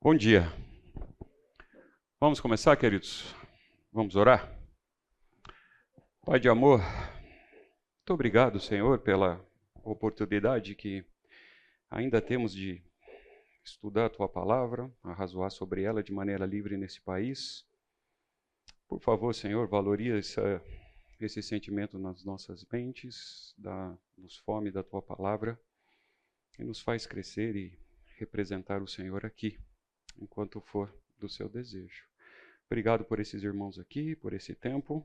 Bom dia. Vamos começar, queridos? Vamos orar? Pai de amor, muito obrigado, Senhor, pela oportunidade que ainda temos de estudar a Tua Palavra, arrazoar sobre ela de maneira livre nesse país. Por favor, Senhor, valoriza esse sentimento nas nossas mentes, nos fome da Tua Palavra e nos faz crescer e representar o Senhor aqui, enquanto for do seu desejo. Obrigado por esses irmãos aqui, por esse tempo,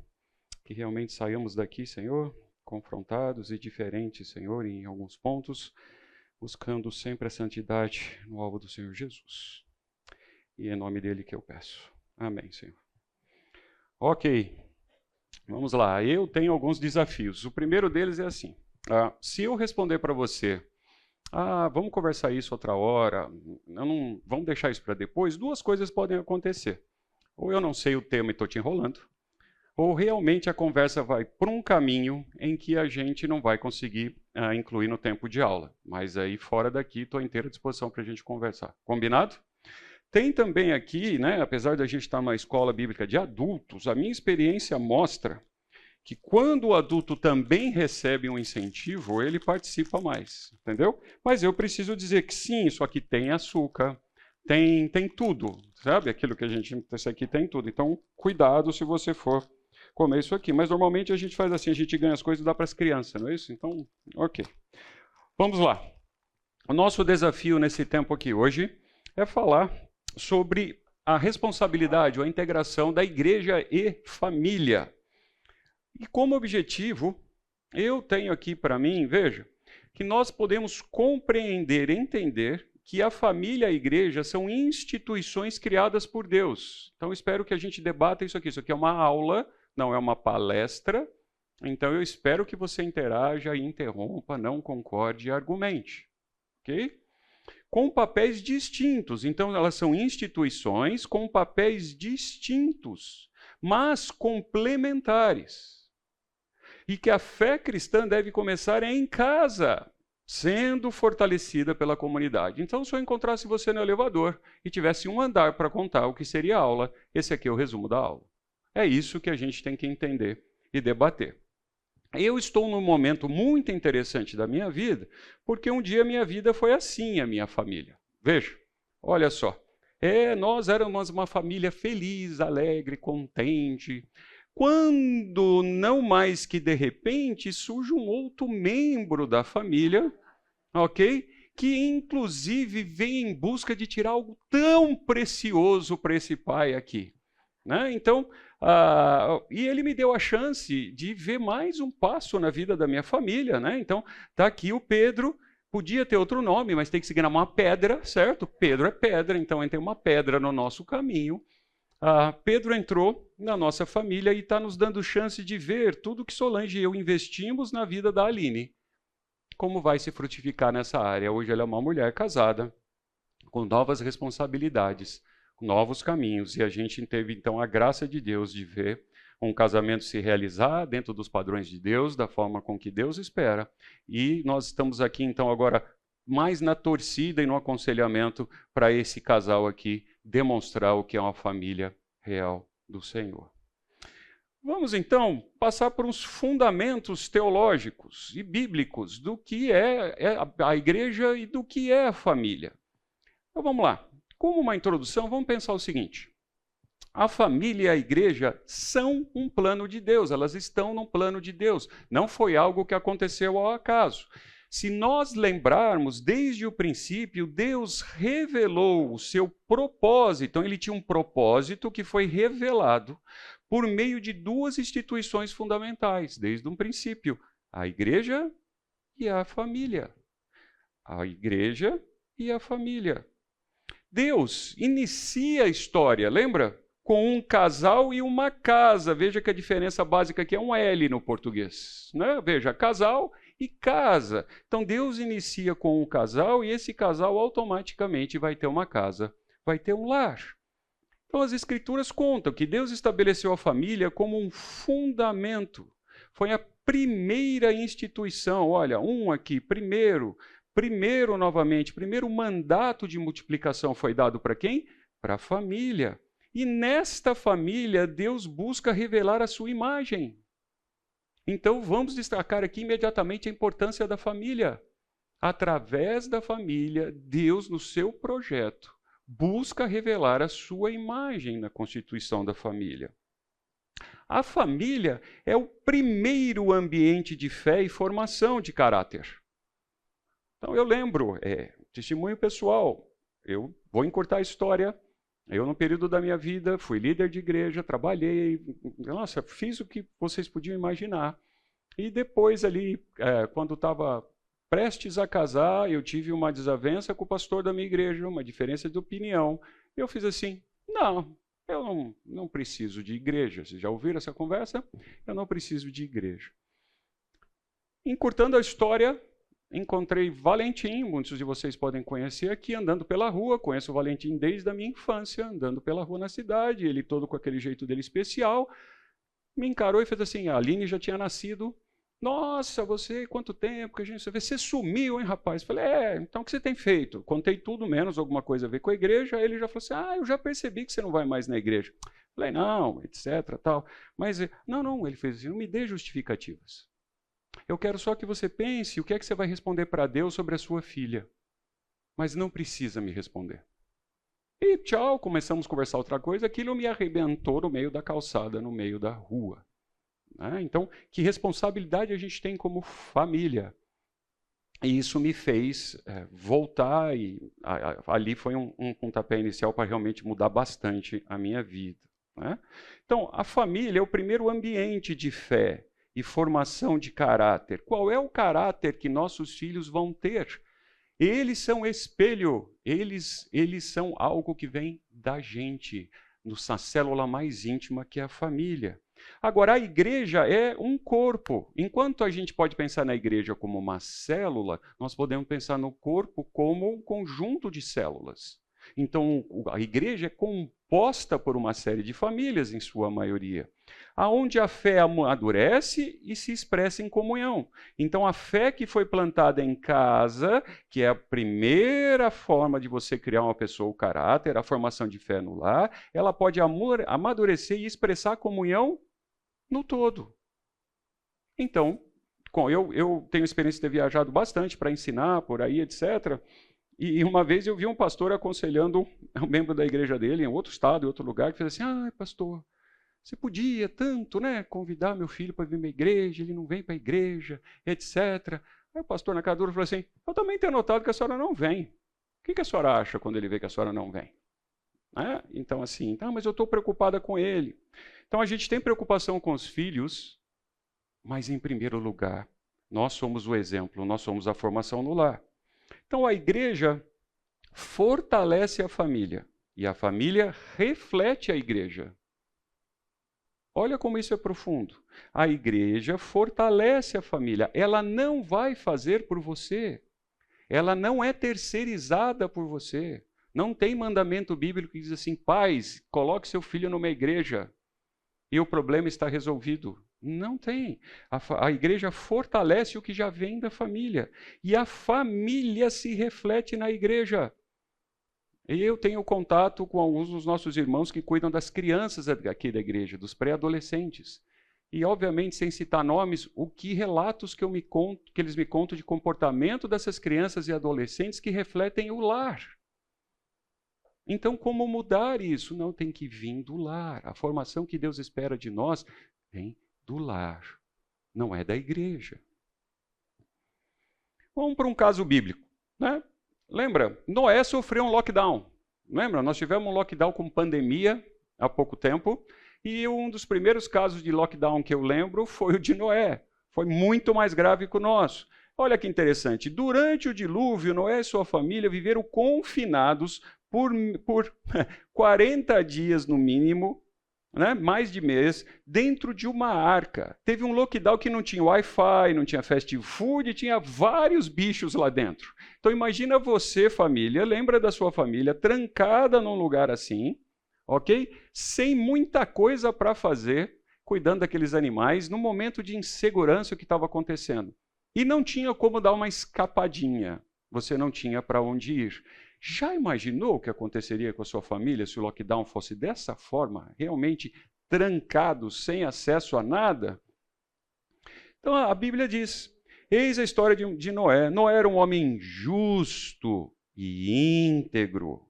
que realmente saiamos daqui, Senhor, confrontados e diferentes, Senhor, em alguns pontos, buscando sempre a santidade no alvo do Senhor Jesus. E é em nome dele que eu peço. Amém, Senhor. Ok, vamos lá. Eu tenho alguns desafios. O primeiro deles é assim. Se eu responder para você, vamos conversar isso outra hora, vamos deixar isso para depois, duas coisas podem acontecer. Ou eu não sei o tema e estou te enrolando, ou realmente a conversa vai por um caminho em que a gente não vai conseguir incluir no tempo de aula. Mas aí, fora daqui, estou à inteira disposição para a gente conversar. Combinado? Tem também aqui, né, apesar de a gente estar numa escola bíblica de adultos, a minha experiência mostra que quando o adulto também recebe um incentivo, ele participa mais, entendeu? Mas eu preciso dizer que sim, isso aqui tem açúcar, tem tudo, sabe? Aquilo que isso aqui tem tudo. Então, cuidado se você for comer isso aqui. Mas normalmente a gente faz assim, a gente ganha as coisas e dá para as crianças, não é isso? Então, ok. Vamos lá. O nosso desafio nesse tempo aqui hoje é falar sobre a responsabilidade ou a integração da igreja e família. E como objetivo, eu tenho aqui para mim, veja, que nós podemos compreender, entender que a família e a igreja são instituições criadas por Deus. Então, espero que a gente debata isso aqui. Isso aqui é uma aula, não é uma palestra. Então, eu espero que você interaja e interrompa, não concorde e argumente. Ok? Com papéis distintos. Então, elas são instituições com papéis distintos, mas complementares. E que a fé cristã deve começar em casa, sendo fortalecida pela comunidade. Então, se eu encontrasse você no elevador e tivesse um andar para contar o que seria a aula, esse aqui é o resumo da aula. É isso que a gente tem que entender e debater. Eu estou num momento muito interessante da minha vida, porque um dia minha vida foi assim, a minha família. Veja, olha só. Nós éramos uma família feliz, alegre, contente. Quando não mais que de repente surge um outro membro da família, ok? Que inclusive vem em busca de tirar algo tão precioso para esse pai aqui, né? Então, e ele me deu a chance de ver mais um passo na vida da minha família, né? Então, tá aqui o Pedro. Podia ter outro nome, mas tem que seguir uma pedra, certo? Pedro é pedra, então tem uma pedra no nosso caminho. Pedro entrou na nossa família e está nos dando chance de ver tudo que Solange e eu investimos na vida da Aline. Como vai se frutificar nessa área. Hoje ela é uma mulher casada, com novas responsabilidades, novos caminhos. E a gente teve, então, a graça de Deus de ver um casamento se realizar dentro dos padrões de Deus, da forma com que Deus espera. E nós estamos aqui, então, agora mais na torcida e no aconselhamento para esse casal aqui demonstrar o que é uma família real do Senhor. Vamos, então, passar por uns fundamentos teológicos e bíblicos do que é a igreja e do que é a família. Então, vamos lá. Como uma introdução, vamos pensar o seguinte. A família e a igreja são um plano de Deus, elas estão num plano de Deus. Não foi algo que aconteceu ao acaso. Se nós lembrarmos, desde o princípio, Deus revelou o seu propósito. Então, ele tinha um propósito que foi revelado por meio de duas instituições fundamentais, desde um princípio: a igreja e a família. A igreja e a família. Deus inicia a história, lembra? Com um casal e uma casa. Veja que a diferença básica aqui é um L no português, né? Veja, casal e casa. Então, Deus inicia com um casal e esse casal automaticamente vai ter uma casa, vai ter um lar. Então, as Escrituras contam que Deus estabeleceu a família como um fundamento. Foi a primeira instituição. Olha, aqui, primeiro, primeiro o mandato de multiplicação foi dado para quem? Para a família. E nesta família, Deus busca revelar a sua imagem. Então, vamos destacar aqui imediatamente a importância da família. Através da família, Deus, no seu projeto, busca revelar a sua imagem na constituição da família. A família é o primeiro ambiente de fé e formação de caráter. Então, eu lembro, testemunho pessoal, eu vou encurtar a história. Eu, no período da minha vida, fui líder de igreja, trabalhei, nossa, fiz o que vocês podiam imaginar. E depois ali, quando estava prestes a casar, eu tive uma desavença com o pastor da minha igreja, uma diferença de opinião. Eu fiz assim, não, eu não preciso de igreja. Vocês já ouviram essa conversa? Eu não preciso de igreja. Encurtando a história, encontrei Valentim, muitos de vocês podem conhecer aqui, andando pela rua. Conheço o Valentim desde a minha infância, andando pela rua na cidade, ele todo com aquele jeito dele especial. Me encarou e fez assim, a Aline já tinha nascido. Nossa, quanto tempo que a gente se vê? Você sumiu, hein, rapaz? Falei, então o que você tem feito? Contei tudo, menos alguma coisa a ver com a igreja. Aí ele já falou assim, eu já percebi que você não vai mais na igreja. Falei, não, etc, tal. Mas, não, ele fez assim, não me dê justificativas. Eu quero só que você pense o que é que você vai responder para Deus sobre a sua filha. Mas não precisa me responder. E tchau, começamos a conversar outra coisa. Aquilo me arrebentou no meio da calçada, no meio da rua. Então, que responsabilidade a gente tem como família? E isso me fez voltar, e ali foi um pontapé inicial para realmente mudar bastante a minha vida. Então, a família é o primeiro ambiente de fé e formação de caráter. Qual é o caráter que nossos filhos vão ter? Eles são espelho, eles são algo que vem da gente, na célula mais íntima que é a família. Agora, a igreja é um corpo. Enquanto a gente pode pensar na igreja como uma célula, nós podemos pensar no corpo como um conjunto de células. Então, a igreja é composta por uma série de famílias, em sua maioria, aonde a fé amadurece e se expressa em comunhão. Então, a fé que foi plantada em casa, que é a primeira forma de você criar uma pessoa, o caráter, a formação de fé no lar, ela pode amadurecer e expressar comunhão no todo. Então, eu tenho experiência de ter viajado bastante para ensinar por aí, etc. E uma vez eu vi um pastor aconselhando um membro da igreja dele, em outro estado, em outro lugar, que fez assim, pastor, você podia tanto, convidar meu filho para vir para a igreja, ele não vem para a igreja, etc. Aí o pastor na cara dura falou assim, eu também tenho notado que a senhora não vem. O que a senhora acha quando ele vê que a senhora não vem? Então assim, mas eu estou preocupada com ele. Então a gente tem preocupação com os filhos, mas em primeiro lugar, nós somos o exemplo, nós somos a formação no lar. Então a igreja fortalece a família e a família reflete a igreja. Olha como isso é profundo. A igreja fortalece a família, ela não vai fazer por você, ela não é terceirizada por você. Não tem mandamento bíblico que diz assim, pais, coloque seu filho numa igreja e o problema está resolvido. Não tem. A igreja fortalece o que já vem da família. E a família se reflete na igreja. E eu tenho contato com alguns dos nossos irmãos que cuidam das crianças aqui da igreja, dos pré-adolescentes. E, obviamente, sem citar nomes, relatos que eles me contam de comportamento dessas crianças e adolescentes que refletem o lar. Então, como mudar isso? Não, tem que vir do lar. A formação que Deus espera de nós vem do lar, não é da igreja. Vamos para um caso bíblico. Lembra? Noé sofreu um lockdown. Lembra? Nós tivemos um lockdown com pandemia há pouco tempo, e um dos primeiros casos de lockdown que eu lembro foi o de Noé. Foi muito mais grave que o nosso. Olha que interessante. Durante o dilúvio, Noé e sua família viveram confinados por 40 dias no mínimo, mais de mês, dentro de uma arca. Teve um lockdown que não tinha Wi-Fi, não tinha fast food, tinha vários bichos lá dentro. Então imagina você, família, lembra da sua família, trancada num lugar assim, ok? Sem muita coisa para fazer, cuidando daqueles animais, no momento de insegurança que estava acontecendo. E não tinha como dar uma escapadinha. Você não tinha para onde ir. Já imaginou o que aconteceria com a sua família se o lockdown fosse dessa forma, realmente trancado, sem acesso a nada? Então a Bíblia diz, eis a história de Noé. Noé era um homem justo e íntegro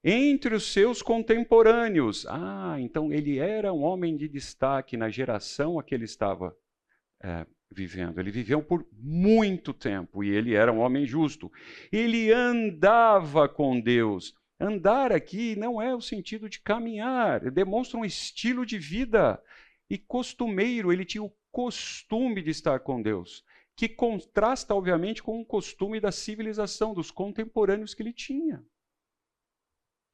entre os seus contemporâneos. Então ele era um homem de destaque na geração a que ele estava vivendo. Ele viveu por muito tempo e ele era um homem justo. Ele andava com Deus. Andar aqui não é o sentido de caminhar, demonstra um estilo de vida. E costumeiro, ele tinha o costume de estar com Deus, que contrasta, obviamente, com o costume da civilização, dos contemporâneos que ele tinha.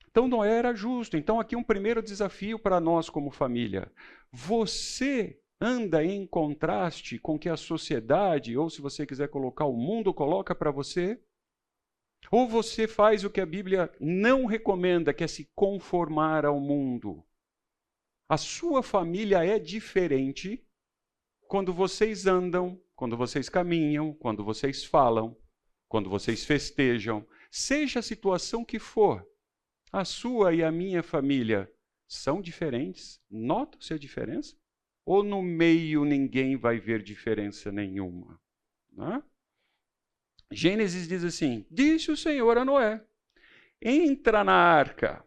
Então, Noé era justo. Então, aqui um primeiro desafio para nós como família. Você anda em contraste com o que a sociedade, ou se você quiser colocar o mundo, coloca para você? Ou você faz o que a Bíblia não recomenda, que é se conformar ao mundo? A sua família é diferente quando vocês andam, quando vocês caminham, quando vocês falam, quando vocês festejam, seja a situação que for. A sua e a minha família são diferentes? Nota-se a diferença? Ou no meio ninguém vai ver diferença nenhuma? Né? Gênesis diz assim, disse o Senhor a Noé, entra na arca,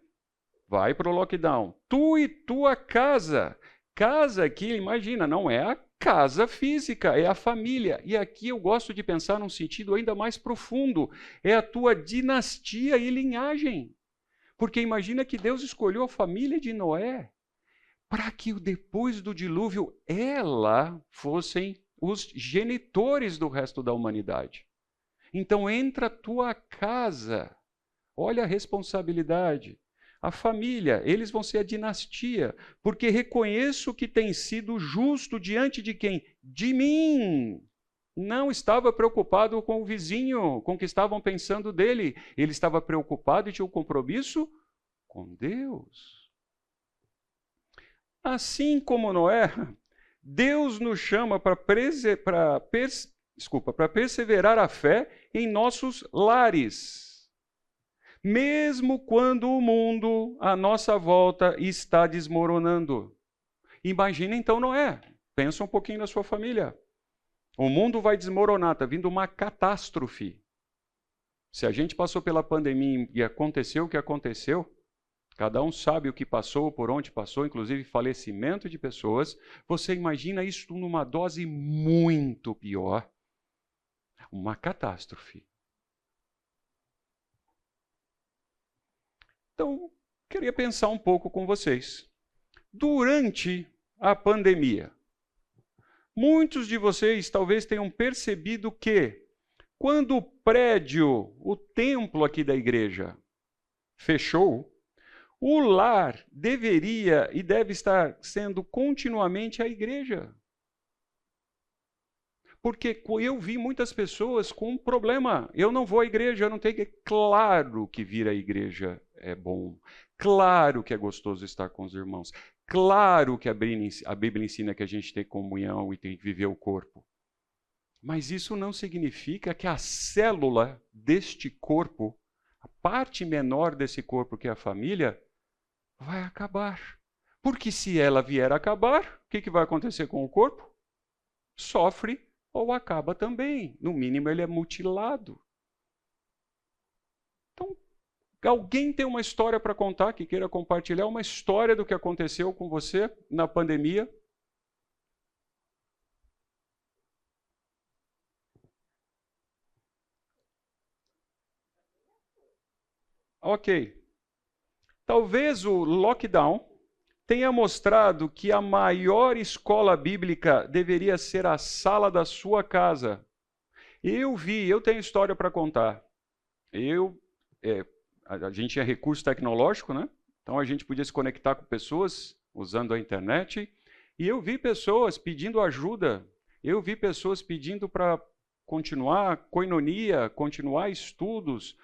vai para o lockdown, tu e tua casa. Casa aqui, imagina, não é a casa física, é a família. E aqui eu gosto de pensar num sentido ainda mais profundo, é a tua dinastia e linhagem. Porque imagina que Deus escolheu a família de Noé para que depois do dilúvio ela fossem os genitores do resto da humanidade. Então entra a tua casa, olha a responsabilidade. A família, eles vão ser a dinastia, porque reconheço que tem sido justo diante de quem? De mim. Não estava preocupado com o vizinho, com o que estavam pensando dele. Ele estava preocupado e tinha um compromisso com Deus. Assim como Noé, Deus nos chama para perseverar a fé em nossos lares. Mesmo quando o mundo à nossa volta está desmoronando. Imagina então Noé. Pensa um pouquinho na sua família. O mundo vai desmoronar, está vindo uma catástrofe. Se a gente passou pela pandemia e aconteceu o que aconteceu, cada um sabe o que passou, por onde passou, inclusive falecimento de pessoas, você imagina isso numa dose muito pior. Uma catástrofe. Então, queria pensar um pouco com vocês. Durante a pandemia, muitos de vocês talvez tenham percebido que, quando o prédio, o templo aqui da igreja, fechou, o lar deveria e deve estar sendo continuamente a igreja. Porque eu vi muitas pessoas com um problema. Eu não vou à igreja, eu não tenho que... Claro que vir à igreja é bom. Claro que é gostoso estar com os irmãos. Claro que a Bíblia ensina que a gente tem comunhão e tem que viver o corpo. Mas isso não significa que a célula deste corpo, a parte menor desse corpo que é a família, vai acabar. Porque se ela vier a acabar, o que vai acontecer com o corpo? Sofre ou acaba também. No mínimo, ele é mutilado. Então, alguém tem uma história para contar, que queira compartilhar uma história do que aconteceu com você na pandemia? Ok. Talvez o lockdown tenha mostrado que a maior escola bíblica deveria ser a sala da sua casa. Eu tenho história para contar. A gente tinha recurso tecnológico, né? Então a gente podia se conectar com pessoas usando a internet. E eu vi pessoas pedindo ajuda. Eu vi pessoas pedindo para continuar koinonia, continuar estudos.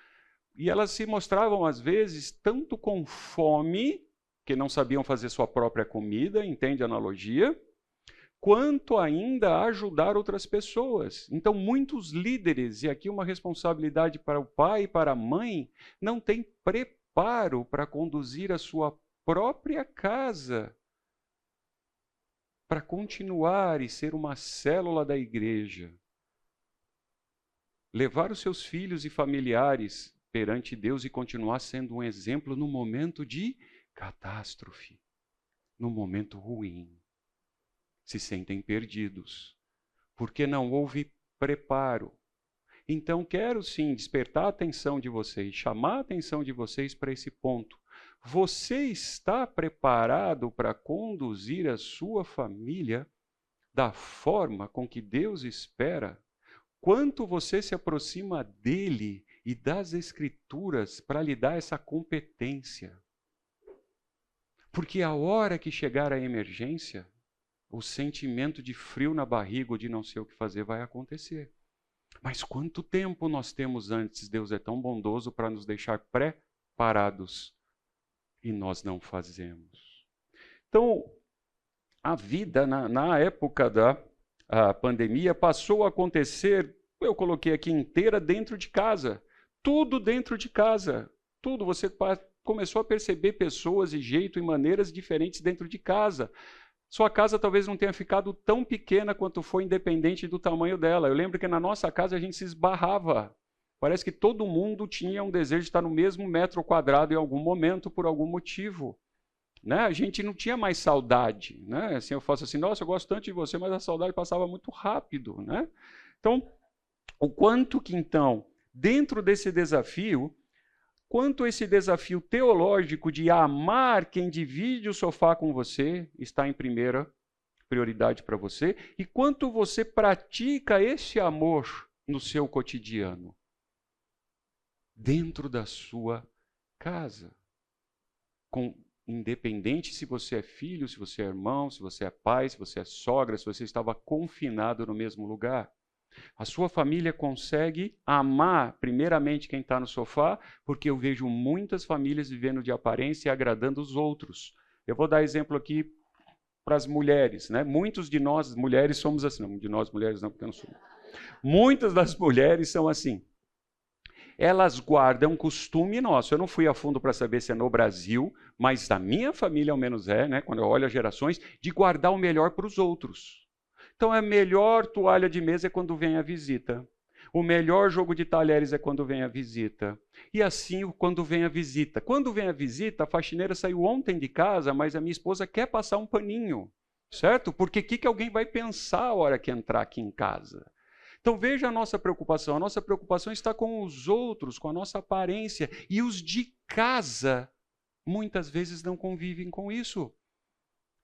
E elas se mostravam, às vezes, tanto com fome, que não sabiam fazer sua própria comida, entende a analogia? quanto ainda ajudar outras pessoas. Então, muitos líderes, e aqui uma responsabilidade para o pai e para a mãe, não têm preparo para conduzir a sua própria casa, para continuar e ser uma célula da igreja. Levar os seus filhos e familiares perante Deus e continuar sendo um exemplo no momento de catástrofe, no momento ruim. Se sentem perdidos, porque não houve preparo. Então, quero sim despertar a atenção de vocês, chamar a atenção de vocês para esse ponto. Você está preparado para conduzir a sua família da forma com que Deus espera? Quanto você se aproxima dele e das Escrituras para lhe dar essa competência? Porque a hora que chegar a emergência, o sentimento de frio na barriga ou de não sei o que fazer vai acontecer. Mas quanto tempo nós temos antes? Deus é tão bondoso para nos deixar preparados e nós não fazemos. Então, a vida na época da pandemia passou a acontecer, eu coloquei aqui inteira, dentro de casa. Tudo dentro de casa. Tudo. Você começou a perceber pessoas e jeito e maneiras diferentes dentro de casa. Sua casa talvez não tenha ficado tão pequena quanto foi, independente do tamanho dela. Eu lembro que na nossa casa a gente se esbarrava. Parece que todo mundo tinha um desejo de estar no mesmo metro quadrado em algum momento, por algum motivo. Né? A gente não tinha mais saudade. Né? Assim, eu faço assim, nossa, eu gosto tanto de você, mas a saudade passava muito rápido. Né? Então, o quanto que então, dentro desse desafio, quanto esse desafio teológico de amar quem divide o sofá com você está em primeira prioridade para você, e quanto você pratica esse amor no seu cotidiano, dentro da sua casa, independente se você é filho, se você é irmão, se você é pai, se você é sogra, se você estava confinado no mesmo lugar. A sua família consegue amar primeiramente quem está no sofá, porque eu vejo muitas famílias vivendo de aparência e agradando os outros. Eu vou dar exemplo aqui para as mulheres. Né? Muitos de nós, mulheres, somos assim. Não, de nós, mulheres, não, porque eu não sou. Muitas das mulheres são assim. Elas guardam um costume nosso. Eu não fui a fundo para saber se é no Brasil, mas da minha família ao menos né? Quando eu olho as gerações, de guardar o melhor para os outros. Então, a melhor toalha de mesa é quando vem a visita. O melhor jogo de talheres é quando vem a visita. E assim, quando vem a visita. Quando vem a visita, a faxineira saiu ontem de casa, mas a minha esposa quer passar um paninho. Certo? Porque o que alguém vai pensar a hora que entrar aqui em casa? Então, veja a nossa preocupação. A nossa preocupação está com os outros, com a nossa aparência. E os de casa, muitas vezes, não convivem com isso.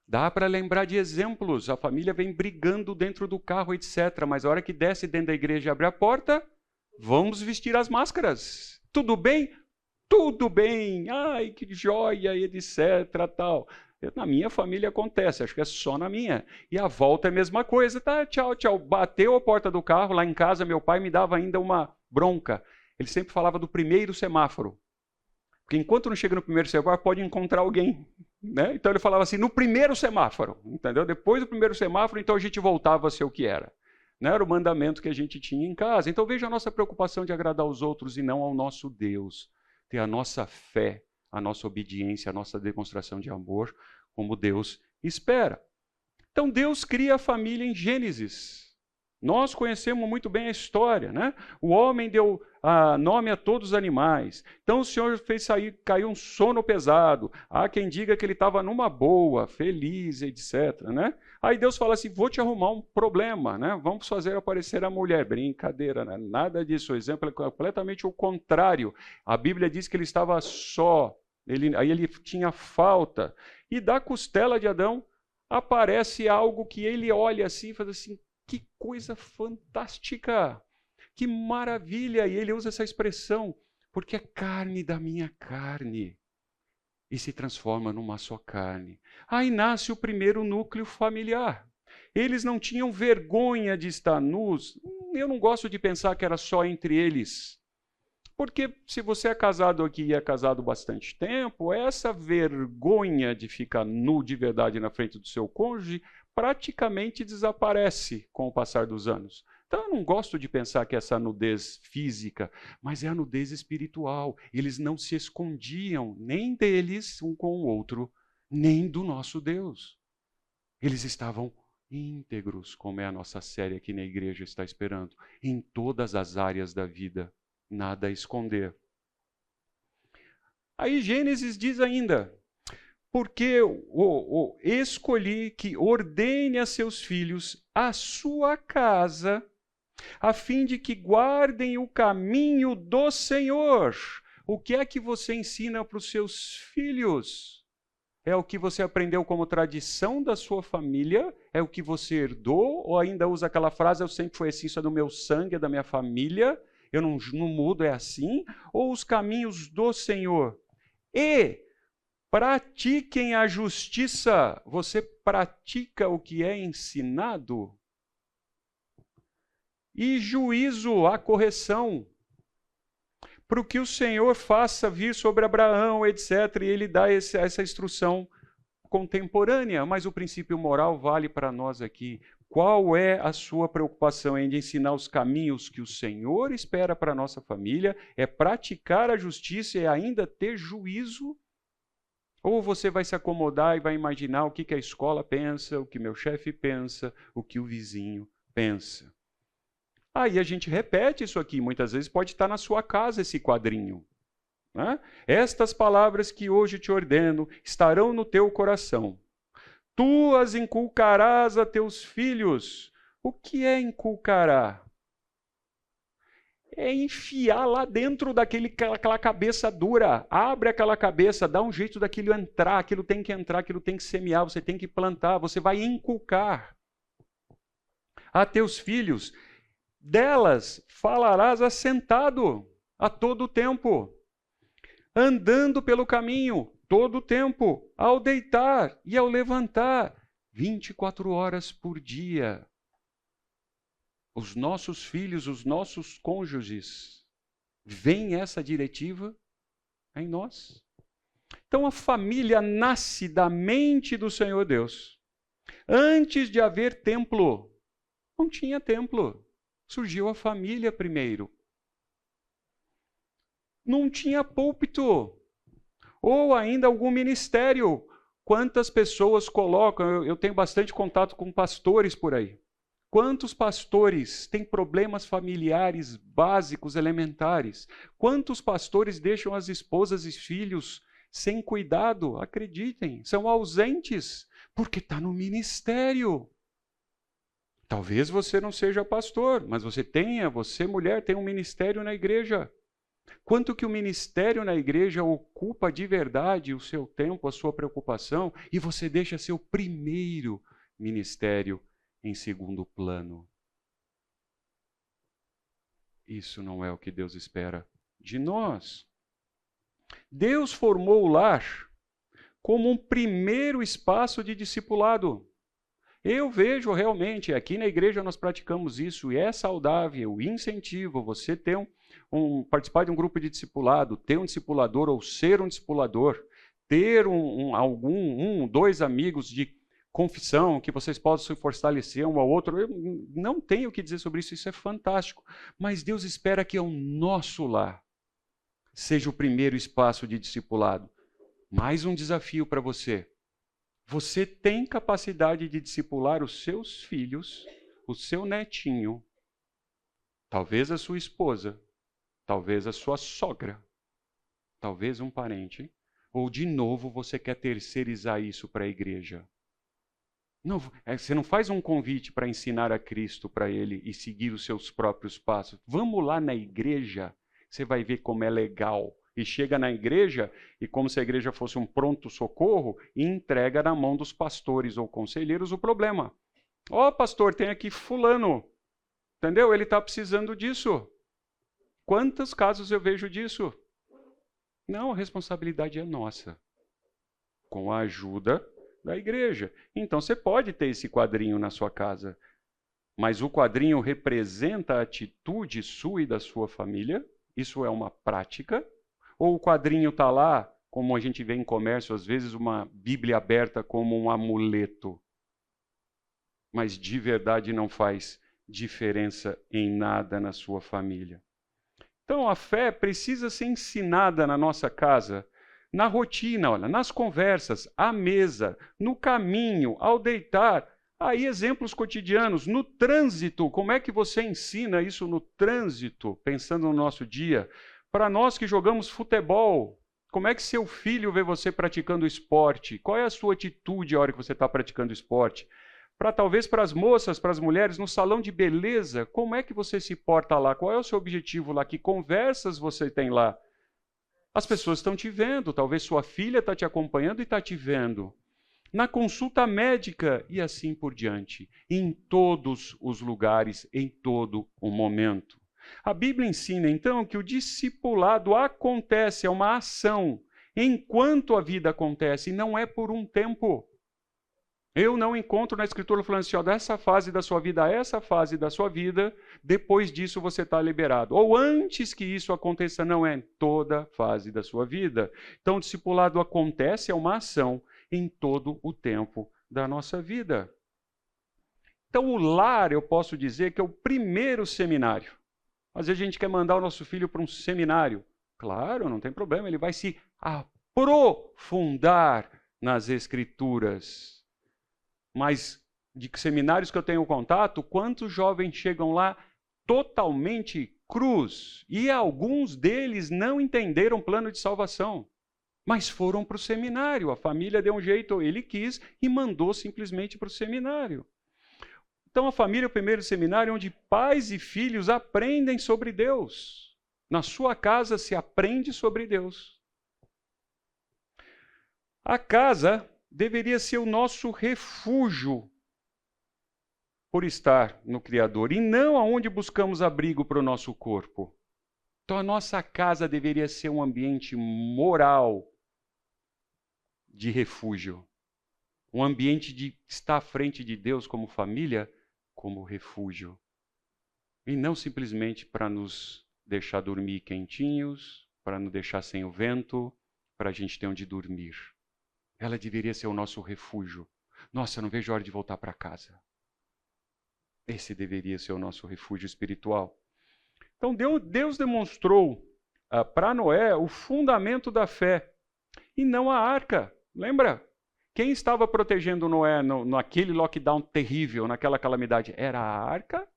Dá para lembrar de exemplos. A família vem brigando dentro do carro, etc. Mas a hora que desce dentro da igreja e abre a porta, vamos vestir as máscaras. Tudo bem? Tudo bem. Ai, que joia, etc. Tal. Na minha família acontece, acho que é só na minha. E a volta é a mesma coisa. Tá, tchau, tchau. Bateu a porta do carro, lá em casa meu pai me dava ainda uma bronca. Ele sempre falava do primeiro semáforo. Porque enquanto não chega no primeiro semáforo, pode encontrar alguém. Né? Então ele falava assim, no primeiro semáforo, entendeu? Depois do primeiro semáforo, então a gente voltava a ser o que era. Né? Era o mandamento que a gente tinha em casa. Então veja a nossa preocupação de agradar aos outros e não ao nosso Deus. Ter a nossa fé, a nossa obediência, a nossa demonstração de amor, como Deus espera. Então Deus cria a família em Gênesis. Nós conhecemos muito bem a história, né? O homem deu nome a todos os animais. Então o Senhor fez cair um sono pesado. Há quem diga que ele estava numa boa, feliz, etc. Né? Aí Deus fala assim, vou te arrumar um problema, né? Vamos fazer aparecer a mulher. Brincadeira, né? Nada disso. O exemplo é completamente o contrário. A Bíblia diz que ele estava só. Aí ele tinha falta. E da costela de Adão aparece algo que ele olha assim e faz assim, que coisa fantástica, que maravilha. E ele usa essa expressão, porque é carne da minha carne e se transforma numa só carne. Aí nasce o primeiro núcleo familiar. Eles não tinham vergonha de estar nus. Eu não gosto de pensar que era só entre eles. Porque se você é casado aqui e é casado bastante tempo, essa vergonha de ficar nu de verdade na frente do seu cônjuge praticamente desaparece com o passar dos anos. Então, eu não gosto de pensar que essa nudez física, mas é a nudez espiritual. Eles não se escondiam nem deles um com o outro, nem do nosso Deus. Eles estavam íntegros, como é a nossa série aqui na igreja está esperando, em todas as áreas da vida, nada a esconder. Aí Gênesis diz ainda, porque escolhi que ordene a seus filhos a sua casa, a fim de que guardem o caminho do Senhor. O que é que você ensina para os seus filhos? É o que você aprendeu como tradição da sua família? É o que você herdou? Ou ainda usa aquela frase, eu sempre fui assim, isso é do meu sangue, é da minha família, eu não mudo, é assim? Ou os caminhos do Senhor? E pratiquem a justiça. Você pratica o que é ensinado? E juízo, a correção, para que o Senhor faça vir sobre Abraão, etc. E ele dá essa instrução contemporânea, mas o princípio moral vale para nós aqui. Qual é a sua preocupação em ensinar os caminhos que o Senhor espera para a nossa família? É praticar a justiça e ainda ter juízo? Ou você vai se acomodar e vai imaginar o que a escola pensa, o que meu chefe pensa, o que o vizinho pensa? Aí a gente repete isso aqui, muitas vezes pode estar na sua casa esse quadrinho. Né? Estas palavras que hoje te ordeno estarão no teu coração. Tu as inculcarás a teus filhos. O que é inculcará? É enfiar lá dentro daquela cabeça dura. Abre aquela cabeça, dá um jeito daquilo entrar, aquilo tem que entrar, aquilo tem que semear, você tem que plantar, você vai inculcar a teus filhos. Delas falarás assentado a todo tempo, andando pelo caminho todo o tempo, ao deitar e ao levantar, 24 horas por dia. Os nossos filhos, os nossos cônjuges, veem essa diretiva em nós. Então a família nasce da mente do Senhor Deus. Antes de haver templo, não tinha templo. Surgiu a família primeiro. Não tinha púlpito. Ou ainda algum ministério. Quantas pessoas colocam, eu tenho bastante contato com pastores por aí. Quantos pastores têm problemas familiares básicos, elementares? Quantos pastores deixam as esposas e filhos sem cuidado? Acreditem, são ausentes, porque está no ministério. Talvez você não seja pastor, mas você mulher, tem um ministério na igreja. Quanto que o ministério na igreja ocupa de verdade o seu tempo, a sua preocupação, e você deixa seu primeiro ministério em segundo plano. Isso não é o que Deus espera de nós. Deus formou o lar como um primeiro espaço de discipulado. Eu vejo realmente, aqui na igreja nós praticamos isso, e é saudável, incentivo você ter participar de um grupo de discipulado, ter um discipulador ou ser um discipulador, ter dois amigos de confissão, que vocês possam se fortalecer um ao outro. Eu não tenho o que dizer sobre isso, isso é fantástico. Mas Deus espera que o nosso lar seja o primeiro espaço de discipulado. Mais um desafio para você. Você tem capacidade de discipular os seus filhos, o seu netinho, talvez a sua esposa, talvez a sua sogra, talvez um parente, ou de novo você quer terceirizar isso para a igreja? Não, você não faz um convite para ensinar a Cristo para ele e seguir os seus próprios passos. Vamos lá na igreja, você vai ver como é legal. E chega na igreja, e como se a igreja fosse um pronto-socorro, e entrega na mão dos pastores ou conselheiros o problema. Ó, pastor, tem aqui fulano, entendeu? Ele está precisando disso. Quantos casos eu vejo disso? Não, a responsabilidade é nossa. Com a ajuda da igreja. Então você pode ter esse quadrinho na sua casa, mas o quadrinho representa a atitude sua e da sua família? Isso é uma prática? Ou o quadrinho está lá, como a gente vê em comércio, às vezes uma Bíblia aberta como um amuleto? mas de verdade não faz diferença em nada na sua família. Então a fé precisa ser ensinada na nossa casa, na rotina, olha, nas conversas, à mesa, no caminho, ao deitar. Aí exemplos cotidianos, no trânsito, como é que você ensina isso no trânsito, pensando no nosso dia? Para nós que jogamos futebol, como é que seu filho vê você praticando esporte? Qual é a sua atitude a hora que você está praticando esporte? Talvez para as moças, para as mulheres, no salão de beleza, como é que você se porta lá? Qual é o seu objetivo lá? Que conversas você tem lá? As pessoas estão te vendo, talvez sua filha está te acompanhando e está te vendo. Na consulta médica e assim por diante. Em todos os lugares, em todo o momento. A Bíblia ensina, então, que o discipulado acontece, é uma ação, enquanto a vida acontece, e não é por um tempo. Eu não encontro na Escritura falando assim, ó, dessa fase da sua vida a essa fase da sua vida, depois disso você está liberado. Ou antes que isso aconteça, não é toda fase da sua vida. Então, o discipulado acontece, é uma ação em todo o tempo da nossa vida. Então, o lar, eu posso dizer que é o primeiro seminário. Às vezes a gente quer mandar o nosso filho para um seminário. Claro, não tem problema, ele vai se aprofundar nas Escrituras. Mas de seminários que eu tenho contato, quantos jovens chegam lá totalmente crus? E alguns deles não entenderam o plano de salvação, mas foram para o seminário. A família deu um jeito, ele quis e mandou simplesmente para o seminário. Então a família é o primeiro seminário onde pais e filhos aprendem sobre Deus. Na sua casa se aprende sobre Deus. A casa deveria ser o nosso refúgio por estar no Criador, e não aonde buscamos abrigo para o nosso corpo. Então a nossa casa deveria ser um ambiente moral de refúgio. Um ambiente de estar à frente de Deus como família, como refúgio. E não simplesmente para nos deixar dormir quentinhos, para nos deixar sem o vento, para a gente ter onde dormir. Ela deveria ser o nosso refúgio. Nossa, eu não vejo a hora de voltar para casa. Esse deveria ser o nosso refúgio espiritual. Então, Deus demonstrou para Noé o fundamento da fé, e não a arca. Lembra? Quem estava protegendo Noé naquele lockdown terrível, naquela calamidade? Era a arca?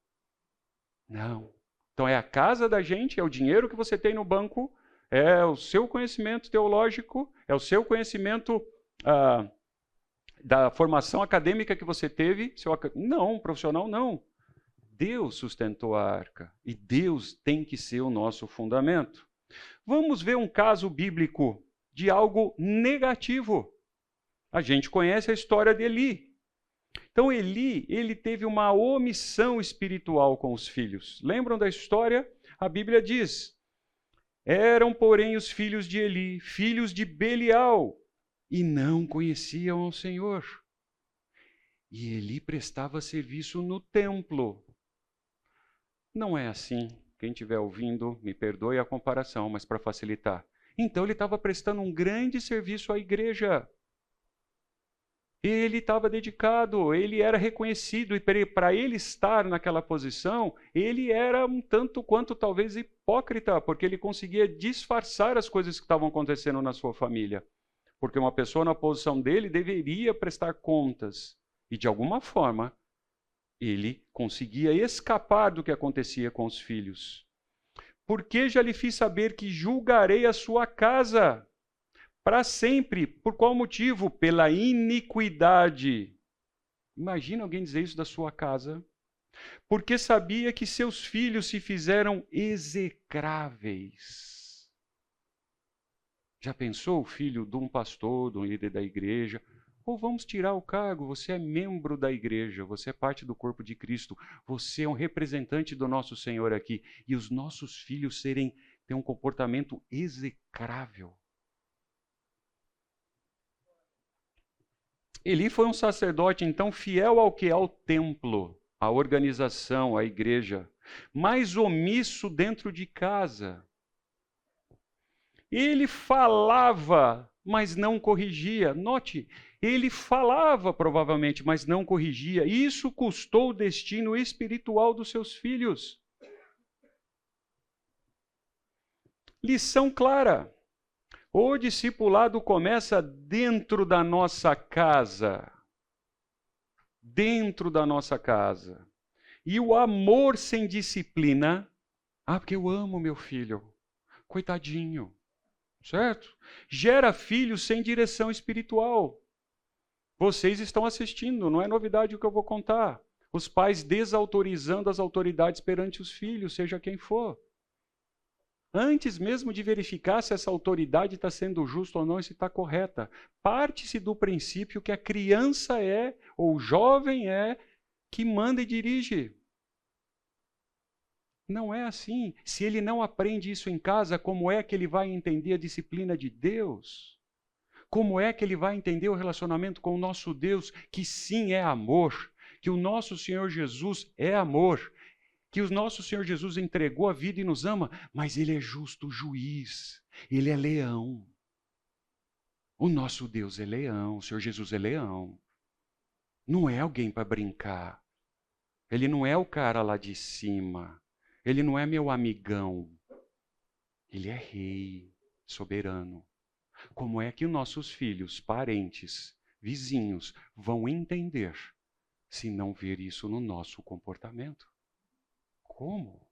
Não. Então, é a casa da gente, é o dinheiro que você tem no banco, é o seu conhecimento teológico, é o seu conhecimento da formação acadêmica que você teve. Não, profissional não. Deus sustentou a arca e Deus tem que ser o nosso fundamento. Vamos ver um caso bíblico de algo negativo. A gente conhece a história de Eli. Então Eli, ele teve uma omissão espiritual com os filhos. Lembram da história? A Bíblia diz: eram, porém, os filhos de Eli, filhos de Belial, e não conheciam ao Senhor. E Eli prestava serviço no templo. Não é assim. Quem estiver ouvindo, me perdoe a comparação, mas para facilitar. Então ele estava prestando um grande serviço à igreja. Ele estava dedicado, ele era reconhecido, e para ele estar naquela posição, ele era um tanto quanto talvez hipócrita, porque ele conseguia disfarçar as coisas que estavam acontecendo na sua família. Porque uma pessoa na posição dele deveria prestar contas. E de alguma forma, ele conseguia escapar do que acontecia com os filhos. Porque já lhe fiz saber que julgarei a sua casa para sempre. Por qual motivo? Pela iniquidade. Imagina alguém dizer isso da sua casa. Porque sabia que seus filhos se fizeram execráveis. Já pensou o filho de um pastor, de um líder da igreja? Ou vamos tirar o cargo, você é membro da igreja, você é parte do corpo de Cristo, você é um representante do nosso Senhor aqui, e os nossos filhos terem um comportamento execrável. Eli foi um sacerdote, então, fiel ao que? Ao templo, à organização, à igreja, mas omisso dentro de casa. Ele falava mas não corrigia. Note, ele falava provavelmente, mas não corrigia. Isso custou o destino espiritual dos seus filhos. Lição clara. O discipulado começa dentro da nossa casa. Dentro da nossa casa. E o amor sem disciplina, porque eu amo meu filho, coitadinho, certo? Gera filhos sem direção espiritual. Vocês estão assistindo, não é novidade o que eu vou contar. Os pais desautorizando as autoridades perante os filhos, seja quem for. Antes mesmo de verificar se essa autoridade está sendo justa ou não, se está correta, parte-se do princípio que a criança é, ou o jovem é, que manda e dirige. Não é assim. Se ele não aprende isso em casa, como é que ele vai entender a disciplina de Deus? Como é que ele vai entender o relacionamento com o nosso Deus, que sim é amor, que o nosso Senhor Jesus é amor, que o nosso Senhor Jesus entregou a vida e nos ama, mas ele é justo juiz, ele é leão. O nosso Deus é leão, o Senhor Jesus é leão. Não é alguém para brincar. Ele não é o cara lá de cima. Ele não é meu amigão. Ele é rei, soberano. Como é que os nossos filhos, parentes, vizinhos vão entender se não ver isso no nosso comportamento? Como?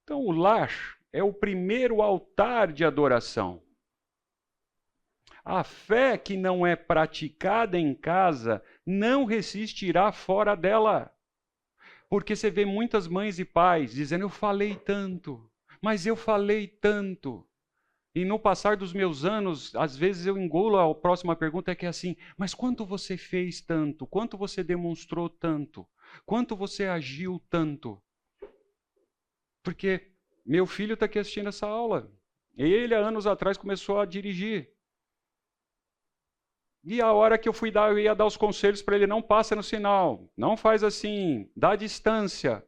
Então, o lar é o primeiro altar de adoração. A fé que não é praticada em casa não resistirá fora dela. Porque você vê muitas mães e pais dizendo, eu falei tanto, mas eu falei tanto. E no passar dos meus anos, às vezes eu engulo a próxima pergunta que é assim, mas quanto você fez tanto? Quanto você demonstrou tanto? Quanto você agiu tanto? Porque meu filho está aqui assistindo essa aula. Ele, há anos atrás, começou a dirigir. E a hora que eu ia dar os conselhos para ele, não passa no sinal, não faz assim, dá distância.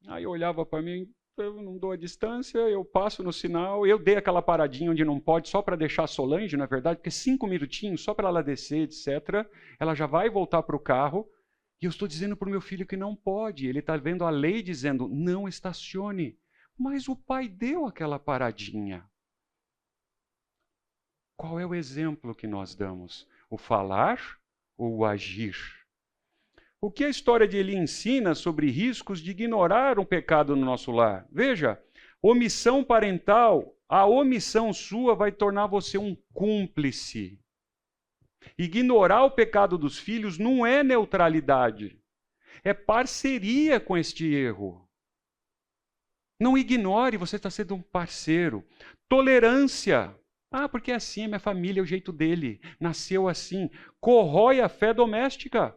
Aí eu olhava para mim, eu não dou a distância, eu passo no sinal, eu dei aquela paradinha onde não pode, só para deixar a Solange, na verdade, porque 5 minutinhos, só para ela descer, etc., ela já vai voltar para o carro, e eu estou dizendo para o meu filho que não pode, ele está vendo a lei dizendo, não estacione. Mas o pai deu aquela paradinha. Qual é o exemplo que nós damos? O falar ou o agir? O que a história de Eli ensina sobre riscos de ignorar um pecado no nosso lar? Veja, omissão parental, a omissão sua vai tornar você um cúmplice. Ignorar o pecado dos filhos não é neutralidade, é parceria com este erro. Não ignore, você está sendo um parceiro. Tolerância. Porque assim, é minha família, é o jeito dele. Nasceu assim. Corrói a fé doméstica.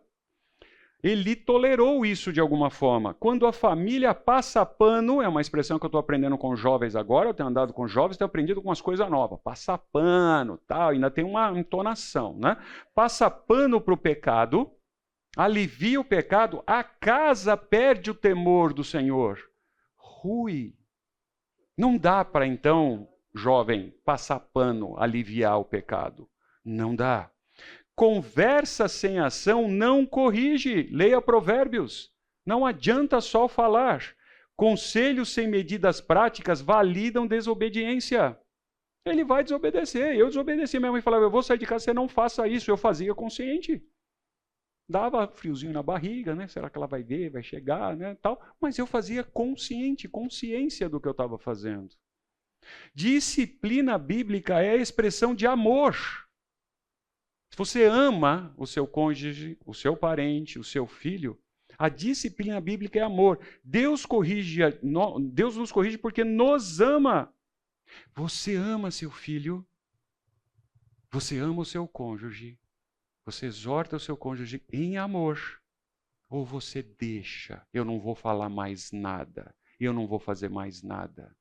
Ele tolerou isso de alguma forma. Quando a família passa pano, é uma expressão que eu estou aprendendo com jovens agora, eu tenho andado com jovens, tenho aprendido com umas coisas novas. Passa pano, tal, ainda tem uma entonação, né? Passa pano para o pecado, alivia o pecado, a casa perde o temor do Senhor. Rui. Não dá para, então, jovem, passar pano, aliviar o pecado. Não dá. Conversa sem ação não corrige. Leia Provérbios. Não adianta só falar. Conselhos sem medidas práticas validam desobediência. Ele vai desobedecer. Eu desobedeci. Minha mãe falava, eu vou sair de casa, você não faça isso. Eu fazia consciente. Dava friozinho na barriga, né? Será que ela vai ver, vai chegar, né? Tal. Mas eu fazia consciência do que eu estava fazendo. Disciplina bíblica é a expressão de amor. Se você ama o seu cônjuge, o seu parente, o seu filho, a disciplina bíblica é amor. Deus nos corrige porque nos ama. Você ama seu filho, você ama o seu cônjuge, você exorta o seu cônjuge em amor. Ou você deixa, eu não vou falar mais nada, eu não vou fazer mais nada.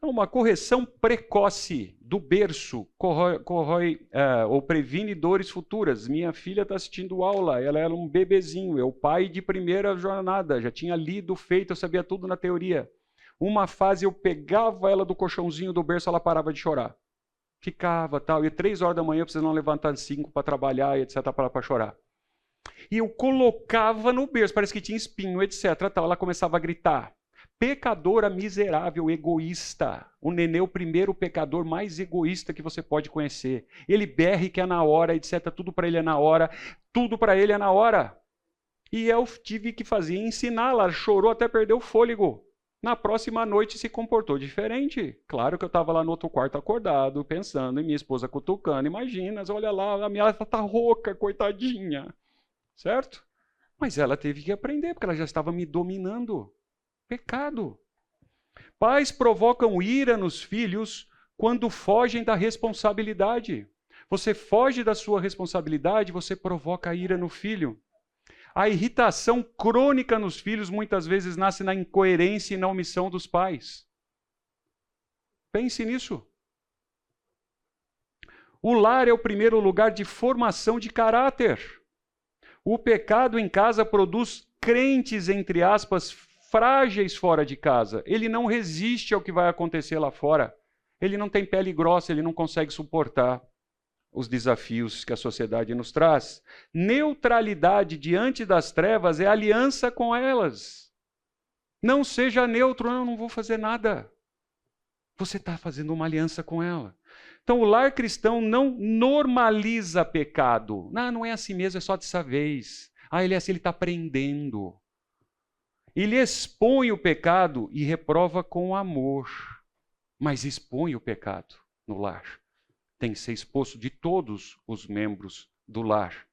Uma correção precoce do berço corrói ou previne dores futuras. Minha filha está assistindo aula, ela era um bebezinho, é o pai de primeira jornada, já tinha lido, feito, eu sabia tudo na teoria. Uma fase eu pegava ela do colchãozinho do berço, ela parava de chorar. Ficava, tal, e 3 horas da manhã precisando levantar às 5 para trabalhar, etc, para chorar. E eu colocava no berço, parece que tinha espinho, etc, tal, ela começava a gritar. Pecadora miserável, egoísta. O nenê é o primeiro pecador mais egoísta que você pode conhecer. Ele berra e quer na hora, etc, tudo para ele é na hora, tudo para ele é na hora. E eu tive que fazer, ensiná-la, ela chorou até perder o fôlego. Na próxima noite se comportou diferente. Claro que eu estava lá no outro quarto acordado, pensando em minha esposa cutucando. Imagina, olha lá, a minha está rouca, coitadinha. Certo? Mas ela teve que aprender, porque ela já estava me dominando. Pecado. Pais provocam ira nos filhos quando fogem da responsabilidade. Você foge da sua responsabilidade, você provoca a ira no filho. A irritação crônica nos filhos muitas vezes nasce na incoerência e na omissão dos pais. Pense nisso. O lar é o primeiro lugar de formação de caráter. O pecado em casa produz crentes, entre aspas, frágeis fora de casa. Ele não resiste ao que vai acontecer lá fora. Ele não tem pele grossa, ele não consegue suportar os desafios que a sociedade nos traz. Neutralidade diante das trevas é aliança com elas. Não seja neutro, não vou fazer nada. Você está fazendo uma aliança com ela. Então, o lar cristão não normaliza pecado. Não é assim mesmo, é só dessa vez. Ele é assim, ele está aprendendo. Ele expõe o pecado e reprova com amor. Mas expõe o pecado no lar. Tem que ser exposto de todos os membros do lar.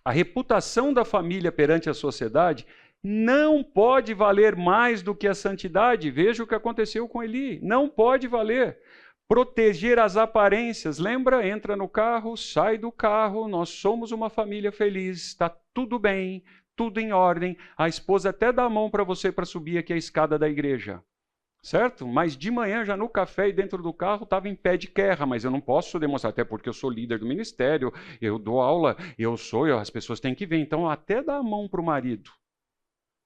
A reputação da família perante a sociedade não pode valer mais do que a santidade. Veja o que aconteceu com Eli. Não pode valer. Proteger as aparências. Lembra? Entra no carro, sai do carro, nós somos uma família feliz, está tudo bem, tudo em ordem. A esposa até dá a mão para você para subir aqui a escada da igreja. Certo? Mas de manhã, já no café e dentro do carro, estava em pé de guerra, mas eu não posso demonstrar, até porque eu sou líder do ministério, eu dou aula, as pessoas têm que ver. Então, até dá a mão para o marido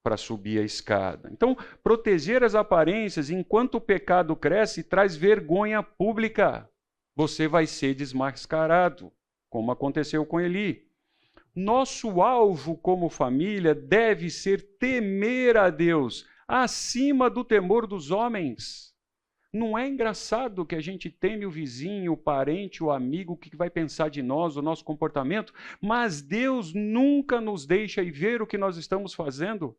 para subir a escada. Então, proteger as aparências enquanto o pecado cresce traz vergonha pública. Você vai ser desmascarado, como aconteceu com Eli. Nosso alvo como família deve ser temer a Deus acima do temor dos homens. Não é engraçado que a gente teme o vizinho, o parente, o amigo, o que vai pensar de nós, o nosso comportamento, mas Deus nunca nos deixa ir ver o que nós estamos fazendo.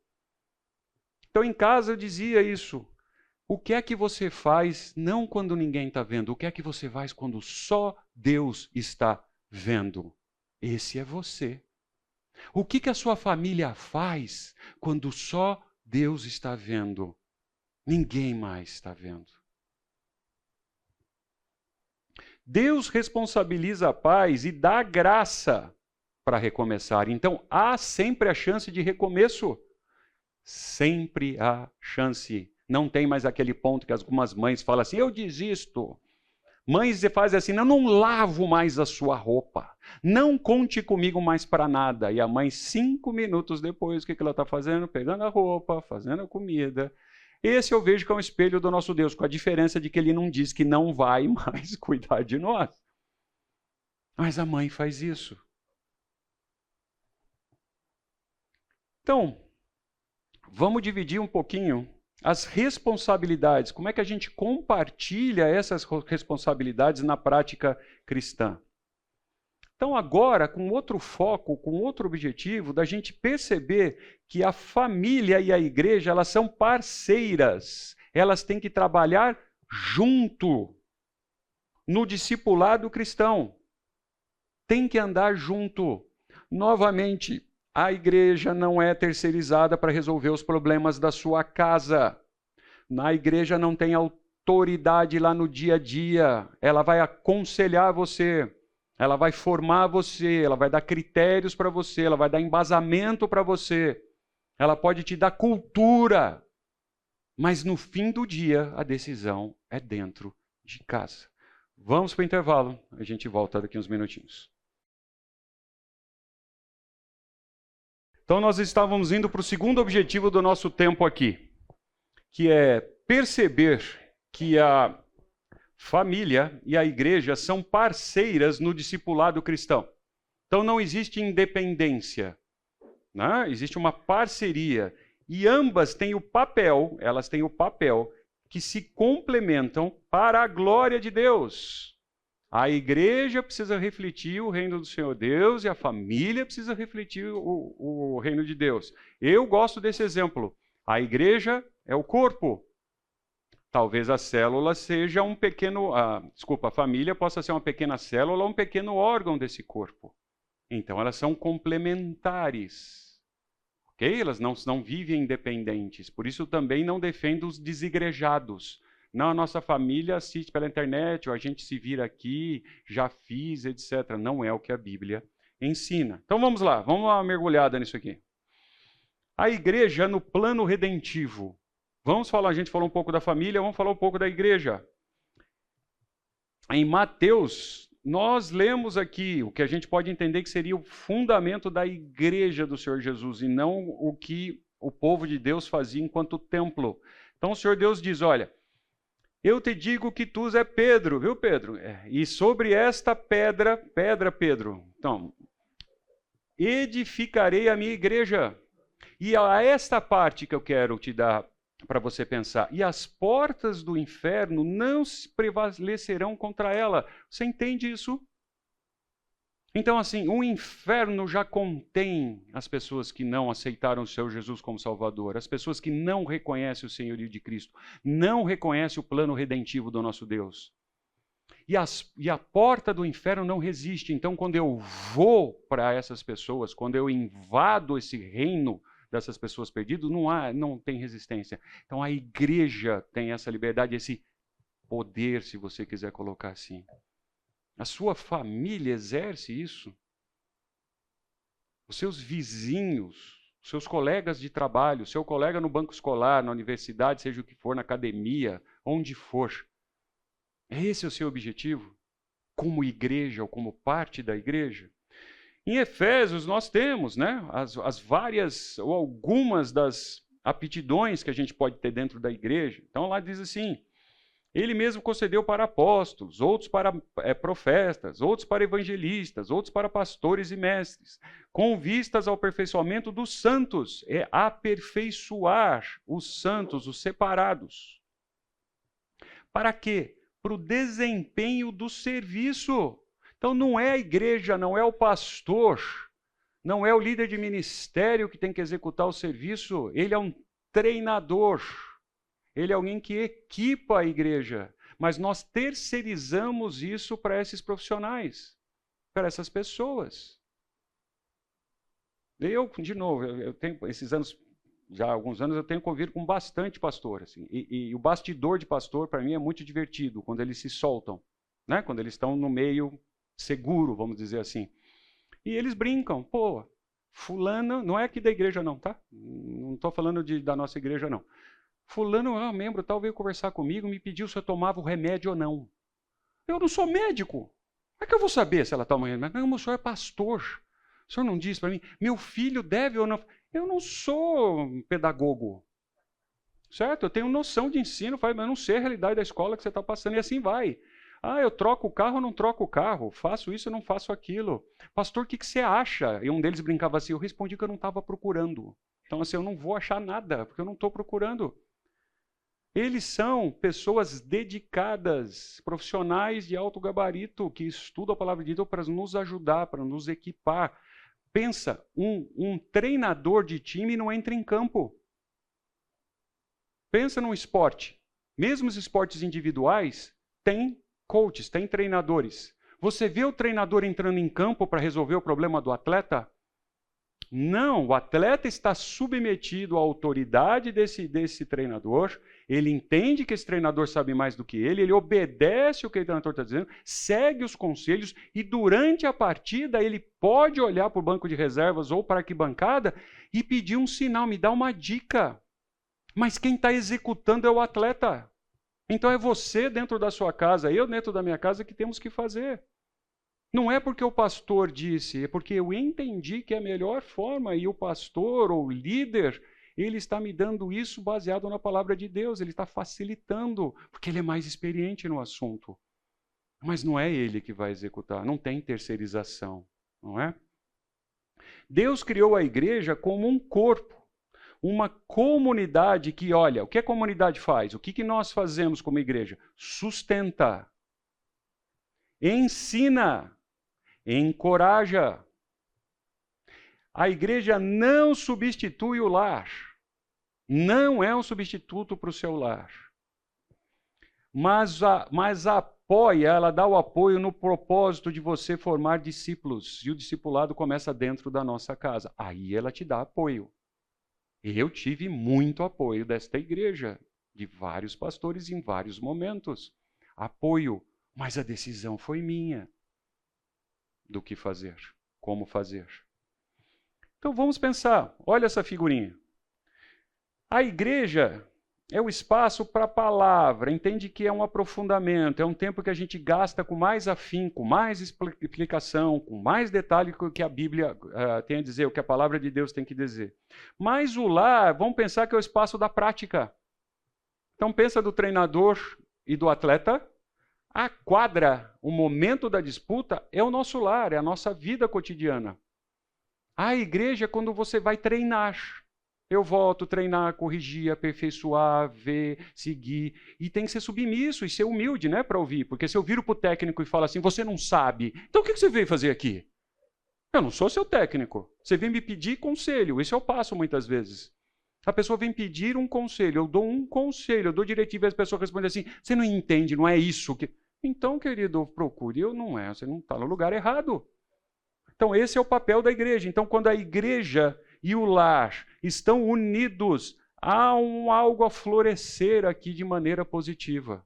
Então, em casa eu dizia isso. O que é que você faz não quando ninguém está vendo? O que é que você faz quando só Deus está vendo? Esse é você. O que a sua família faz quando só Deus está vendo? Ninguém mais está vendo. Deus responsabiliza pais e dá graça para recomeçar. Então, há sempre a chance de recomeço. Sempre há chance. Não tem mais aquele ponto que algumas mães falam assim, eu desisto. Mães fazem assim, não lavo mais a sua roupa. Não conte comigo mais para nada. E a mãe, 5 minutos depois, o que ela está fazendo? Pegando a roupa, fazendo a comida. Esse eu vejo que é um espelho do nosso Deus, com a diferença de que ele não diz que não vai mais cuidar de nós. Mas a mãe faz isso. Então, vamos dividir um pouquinho as responsabilidades. Como é que a gente compartilha essas responsabilidades na prática cristã? Então, agora, com outro foco, com outro objetivo, da gente perceber que a família e a igreja, elas são parceiras. Elas têm que trabalhar junto no discipulado cristão. Tem que andar junto. Novamente, a igreja não é terceirizada para resolver os problemas da sua casa. Na igreja não tem autoridade lá no dia a dia. Ela vai aconselhar você. Ela vai formar você, ela vai dar critérios para você, ela vai dar embasamento para você. Ela pode te dar cultura. Mas no fim do dia, a decisão é dentro de casa. Vamos para o intervalo, a gente volta daqui uns minutinhos. Então nós estávamos indo para o segundo objetivo do nosso tempo aqui. que é perceber que a família e a igreja são parceiras no discipulado cristão. Então não existe independência, né? Existe uma parceria e ambas têm o papel, elas têm o papel que se complementam para a glória de Deus. A igreja precisa refletir o reino do Senhor Deus e a família precisa refletir o reino de Deus. Eu gosto desse exemplo. A igreja é o corpo. Talvez a célula seja um pequeno... a família possa ser uma pequena célula ou um pequeno órgão desse corpo. Então, elas são complementares. Ok? Elas não vivem independentes. Por isso, também não defendo os desigrejados. Não, a nossa família assiste pela internet, ou a gente se vira aqui, já fiz, etc. Não é o que a Bíblia ensina. Então, vamos lá. Vamos dar uma mergulhada nisso aqui. A igreja no plano redentivo. A gente falou um pouco da família, vamos falar um pouco da igreja. Em Mateus, nós lemos aqui o que a gente pode entender que seria o fundamento da igreja do Senhor Jesus, e não o que o povo de Deus fazia enquanto templo. Então o Senhor Deus diz, olha, eu te digo que tu és Pedro, viu Pedro? E sobre esta pedra, Pedro, então, edificarei a minha igreja. E a esta parte que eu quero te dar para você pensar. E as portas do inferno não se prevalecerão contra ela. Você entende isso? Então, assim, o inferno já contém as pessoas que não aceitaram o Senhor Jesus como Salvador, as pessoas que não reconhecem o senhorio de Cristo, não reconhecem o plano redentivo do nosso Deus. E a porta do inferno não resiste. Então, quando eu vou para essas pessoas, quando eu invado esse reino dessas pessoas perdidas, não tem resistência. Então, a igreja tem essa liberdade, esse poder, se você quiser colocar assim. A sua família exerce isso. Os seus vizinhos, os seus colegas de trabalho, o seu colega no banco escolar, na universidade, seja o que for, na academia, onde for. Esse é o seu objetivo? Como igreja ou como parte da igreja? Em Efésios nós temos, né, as várias ou algumas das aptidões que a gente pode ter dentro da igreja. Então lá diz assim, ele mesmo concedeu para apóstolos, outros para profetas, outros para evangelistas, outros para pastores e mestres, com vistas ao aperfeiçoamento dos santos, é aperfeiçoar os santos, os separados. Para quê? Para o desempenho do serviço. Então não é a igreja, não é o pastor, não é o líder de ministério que tem que executar o serviço, ele é um treinador. Ele é alguém que equipa a igreja, mas nós terceirizamos isso para esses profissionais, para essas pessoas. De novo, eu tenho esses anos, já há alguns anos, eu tenho convivido com bastante pastor, assim, e o bastidor de pastor, para mim, é muito divertido, quando eles se soltam, né? Quando eles estão no meio seguro, vamos dizer assim. E eles brincam, pô, fulano, não é aqui da igreja não, tá? Não estou falando da nossa igreja não. Fulano, membro tal, veio conversar comigo, me pediu se eu tomava o remédio ou não. Eu não sou médico. Como é que eu vou saber se ela toma o remédio? Não, o senhor é pastor. O senhor não disse para mim, meu filho deve ou não? Eu não sou pedagogo. Certo? Eu tenho noção de ensino, mas eu não sei a realidade da escola que você está passando, e assim vai. Eu troco o carro ou não troco o carro? Faço isso ou não faço aquilo? Pastor, o que você acha? E um deles brincava assim, eu respondi que eu não estava procurando. Então, assim, eu não vou achar nada, porque eu não estou procurando. Eles são pessoas dedicadas, profissionais de alto gabarito, que estudam a palavra de Deus para nos ajudar, para nos equipar. Pensa, um treinador de time não entra em campo. Pensa num esporte. Mesmo os esportes individuais, tem coaches, tem treinadores. Você vê o treinador entrando em campo para resolver o problema do atleta? Não, o atleta está submetido à autoridade desse treinador, ele entende que esse treinador sabe mais do que ele obedece o que o treinador está dizendo, segue os conselhos e durante a partida ele pode olhar para o banco de reservas ou para a arquibancada e pedir um sinal, me dá uma dica. Mas quem está executando é o atleta. Então é você dentro da sua casa, eu dentro da minha casa que temos que fazer. Não é porque o pastor disse, é porque eu entendi que é a melhor forma e o pastor ou o líder, Ele está me dando isso baseado na palavra de Deus, ele está facilitando, porque ele é mais experiente no assunto. Mas não é ele que vai executar, não tem terceirização, não é? Deus criou a igreja como um corpo, uma comunidade que, olha, o que a comunidade faz? O que nós fazemos como igreja? Sustenta, ensina, encoraja. A igreja não substitui o lar. Não é um substituto para o seu lar. Mas apoia, ela dá o apoio no propósito de você formar discípulos. E o discipulado começa dentro da nossa casa. Aí ela te dá apoio. Eu tive muito apoio desta igreja, de vários pastores em vários momentos. Apoio, mas a decisão foi minha do que fazer, como fazer. Então vamos pensar, olha essa figurinha. A igreja é o espaço para a palavra, entende que é um aprofundamento, é um tempo que a gente gasta com mais afinco, mais explicação, com mais detalhe do que a Bíblia tem a dizer, o que a palavra de Deus tem que dizer. Mas o lar, vamos pensar que é o espaço da prática. Então pensa do treinador e do atleta. A quadra, o momento da disputa, é o nosso lar, é a nossa vida cotidiana. A igreja é quando você vai treinar. Eu volto a treinar, corrigir, aperfeiçoar, ver, seguir. E tem que ser submisso e ser humilde, né, para ouvir. Porque se eu viro para o técnico e falo assim, você não sabe, então o que você veio fazer aqui? Eu não sou seu técnico. Você vem me pedir conselho. Isso eu passo muitas vezes. A pessoa vem pedir um conselho, eu dou um conselho, eu dou diretiva e as pessoas respondem assim, você não entende, não é isso que... Então, querido, procure, você não está no lugar errado. Então, esse é o papel da igreja. Então, quando a igreja e o lar estão unidos, há algo a florescer aqui de maneira positiva.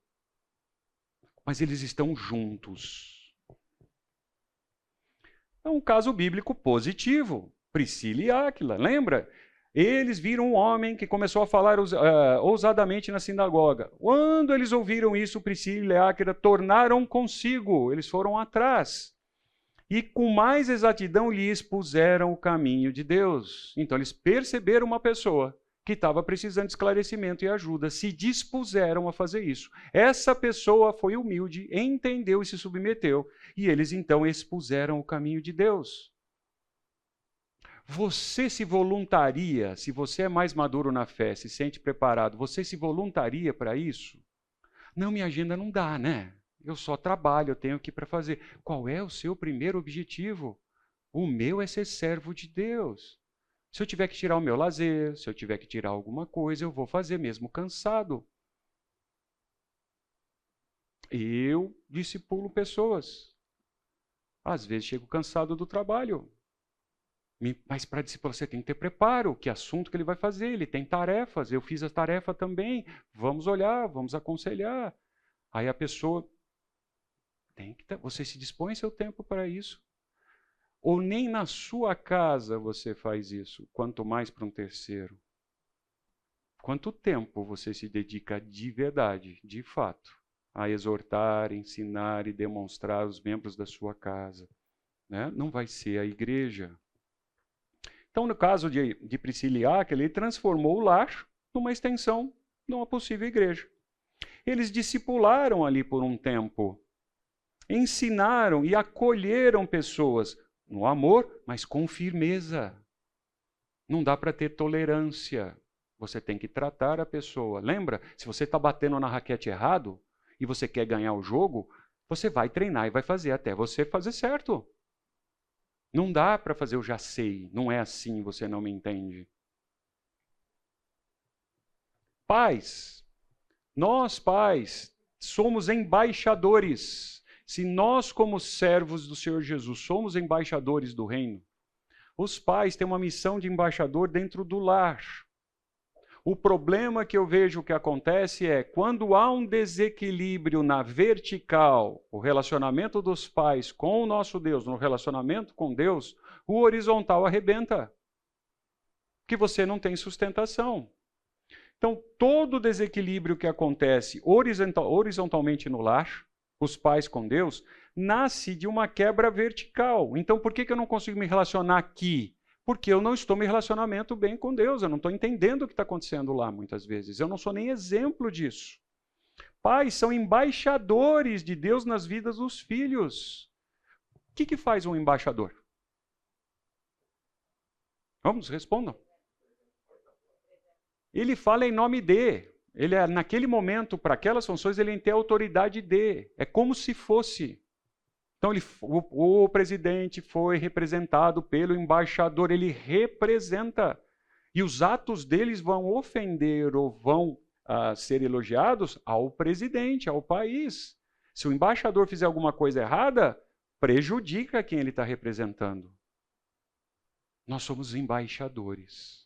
Mas eles estão juntos. É um caso bíblico positivo. Priscila e Áquila, lembra? Eles viram um homem que começou a falar ousadamente na sinagoga. Quando eles ouviram isso, Priscila e Áquila tornaram consigo, eles foram atrás. E com mais exatidão lhe expuseram o caminho de Deus. Então eles perceberam uma pessoa que estava precisando de esclarecimento e ajuda, se dispuseram a fazer isso. Essa pessoa foi humilde, entendeu e se submeteu. E eles então expuseram o caminho de Deus. Você se voluntaria, se você é mais maduro na fé, se sente preparado, você se voluntaria para isso? Não, minha agenda não dá, né? Eu só trabalho, eu tenho aqui para fazer. Qual é o seu primeiro objetivo? O meu é ser servo de Deus. Se eu tiver que tirar o meu lazer, se eu tiver que tirar alguma coisa, eu vou fazer mesmo cansado. Eu discipulo pessoas. Às vezes chego cansado do trabalho. Mas para discipular você tem que ter preparo. Que assunto que ele vai fazer? Ele tem tarefas. Eu fiz a tarefa também. Vamos olhar, vamos aconselhar. Aí a pessoa... Você se dispõe seu tempo para isso? Ou nem na sua casa você faz isso, quanto mais para um terceiro? Quanto tempo você se dedica de verdade, de fato, a exortar, ensinar e demonstrar aos membros da sua casa? Né? Não vai ser a igreja. Então, no caso de Priscila e Áquila, ele transformou o lar numa extensão de uma possível igreja. Eles discipularam ali por um tempo. Ensinaram e acolheram pessoas no amor, mas com firmeza. Não dá para ter tolerância. Você tem que tratar a pessoa. Lembra? Se você está batendo na raquete errado e você quer ganhar o jogo, você vai treinar e vai fazer até você fazer certo. Não dá para fazer eu já sei. Não é assim, você não me entende. Pais. Nós, pais, somos embaixadores. Se nós, como servos do Senhor Jesus, somos embaixadores do reino, os pais têm uma missão de embaixador dentro do lar. O problema que eu vejo que acontece é, quando há um desequilíbrio na vertical, o relacionamento dos pais com o nosso Deus, no relacionamento com Deus, o horizontal arrebenta. Porque você não tem sustentação. Então, todo desequilíbrio que acontece horizontalmente no lar, os pais com Deus, nasce de uma quebra vertical. Então, por que eu não consigo me relacionar aqui Porque eu não estou me relacionando bem com Deus, eu não estou entendendo o que está acontecendo lá muitas vezes. Eu não sou nem exemplo disso. Pais são embaixadores de Deus nas vidas dos filhos. O que faz um embaixador? Vamos, respondam. Ele fala em nome de. Ele é, naquele momento, para aquelas funções, ele tem autoridade de. É como se fosse. Então, o presidente foi representado pelo embaixador, ele representa. E os atos deles vão ofender ou vão ser elogiados ao presidente, ao país. Se o embaixador fizer alguma coisa errada, prejudica quem ele está representando. Nós somos embaixadores.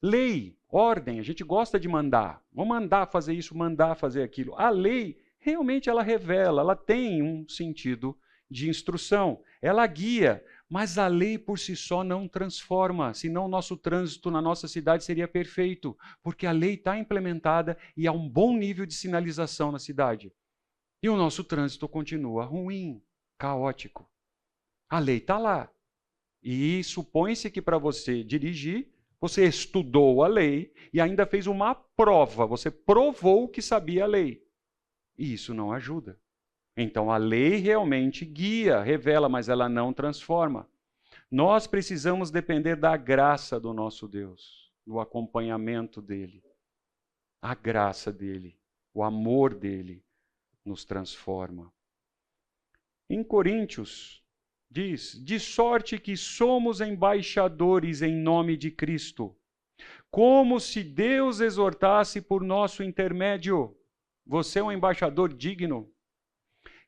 Lei, ordem, a gente gosta de mandar. Vamos mandar fazer isso, mandar fazer aquilo. A lei, realmente, ela revela, ela tem um sentido de instrução. Ela guia, mas a lei por si só não transforma. Senão o nosso trânsito na nossa cidade seria perfeito. Porque a lei está implementada e há um bom nível de sinalização na cidade. E o nosso trânsito continua ruim, caótico. A lei está lá. E supõe-se que para você dirigir, você estudou a lei e ainda fez uma prova. Você provou que sabia a lei. E isso não ajuda. Então a lei realmente guia, revela, mas ela não transforma. Nós precisamos depender da graça do nosso Deus, do acompanhamento dele. A graça dele, o amor dele nos transforma. Em Coríntios, diz, de sorte que somos embaixadores em nome de Cristo, como se Deus exortasse por nosso intermédio. Você é um embaixador digno.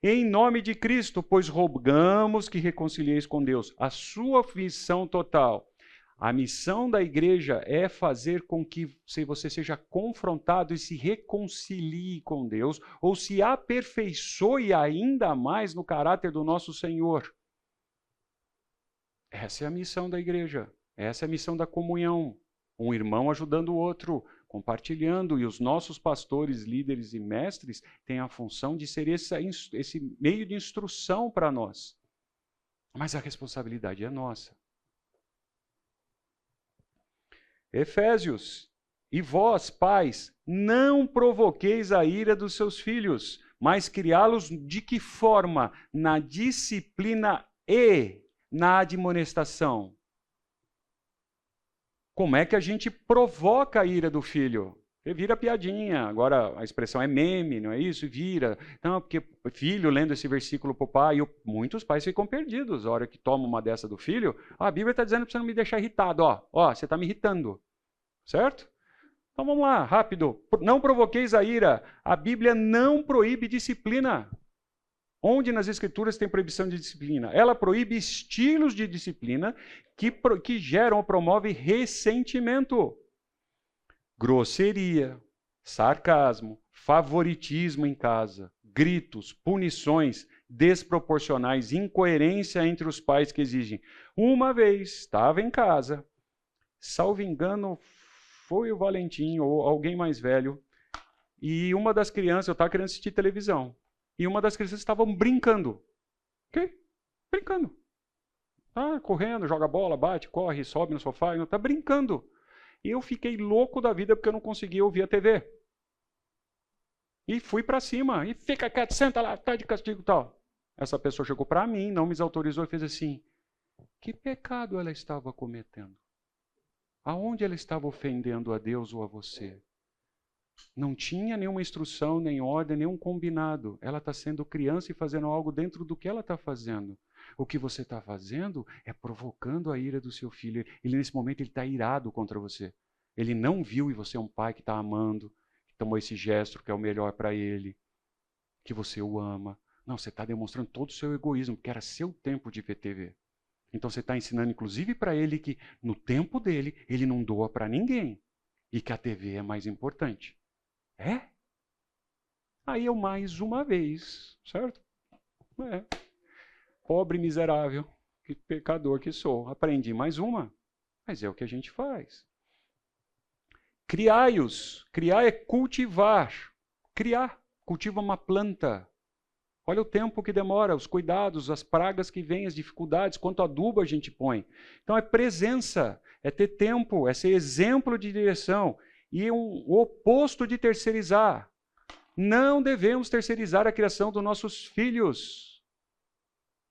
Em nome de Cristo, pois rogamos que reconcilieis com Deus. A sua missão total. A missão da igreja é fazer com que você seja confrontado e se reconcilie com Deus, ou se aperfeiçoe ainda mais no caráter do nosso Senhor. Essa é a missão da igreja. Essa é a missão da comunhão. Um irmão ajudando o outro, compartilhando. E os nossos pastores, líderes e mestres têm a função de ser esse meio de instrução para nós. Mas a responsabilidade é nossa. Efésios, e vós, pais, não provoqueis a ira dos seus filhos, mas criá-los de que forma? Na disciplina e na admoestação. Como é que a gente provoca a ira do filho? Vira piadinha, agora a expressão é meme, não é isso? Vira. Não, porque filho lendo esse versículo para o pai, muitos pais ficam perdidos. A hora que toma uma dessa do filho, a Bíblia está dizendo para você não me deixar irritado. Ó, você está me irritando. Certo? Então vamos lá, rápido. Não provoqueis a ira. A Bíblia não proíbe disciplina. Onde nas Escrituras tem proibição de disciplina? Ela proíbe estilos de disciplina que geram ou promovem ressentimento. Grosseria, sarcasmo, favoritismo em casa, gritos, punições desproporcionais, incoerência entre os pais que exigem. Uma vez estava em casa, salvo engano, foi o Valentim ou alguém mais velho, e uma das crianças, eu estava querendo assistir televisão, e uma das crianças estavam brincando. Ok? Brincando. Correndo, joga bola, bate, corre, sobe no sofá, está brincando. E eu fiquei louco da vida porque eu não conseguia ouvir a TV. E fui para cima, e fica quieto, senta lá, tá de castigo e tal. Essa pessoa chegou para mim, não me autorizou e fez assim, que pecado ela estava cometendo? Aonde ela estava ofendendo a Deus ou a você? Não tinha nenhuma instrução, nem ordem, nenhum combinado. Ela está sendo criança e fazendo algo dentro do que ela está fazendo. O que você está fazendo é provocando a ira do seu filho. Ele, nesse momento, ele está irado contra você. Ele não viu e você é um pai que está amando, que tomou esse gesto que é o melhor para ele, que você o ama. Não, você está demonstrando todo o seu egoísmo, porque era seu tempo de ver TV. Então você está ensinando, inclusive, para ele que no tempo dele, ele não doa para ninguém. E que a TV é mais importante. É? Aí eu mais uma vez, certo? Pobre miserável, que pecador que sou. Aprendi mais uma, mas é o que a gente faz. Criai-os. Criar é cultivar. Criar. Cultiva uma planta. Olha o tempo que demora, os cuidados, as pragas que vêm, as dificuldades, quanto adubo a gente põe. Então é presença, é ter tempo, é ser exemplo de direção. E o oposto de terceirizar. Não devemos terceirizar a criação dos nossos filhos.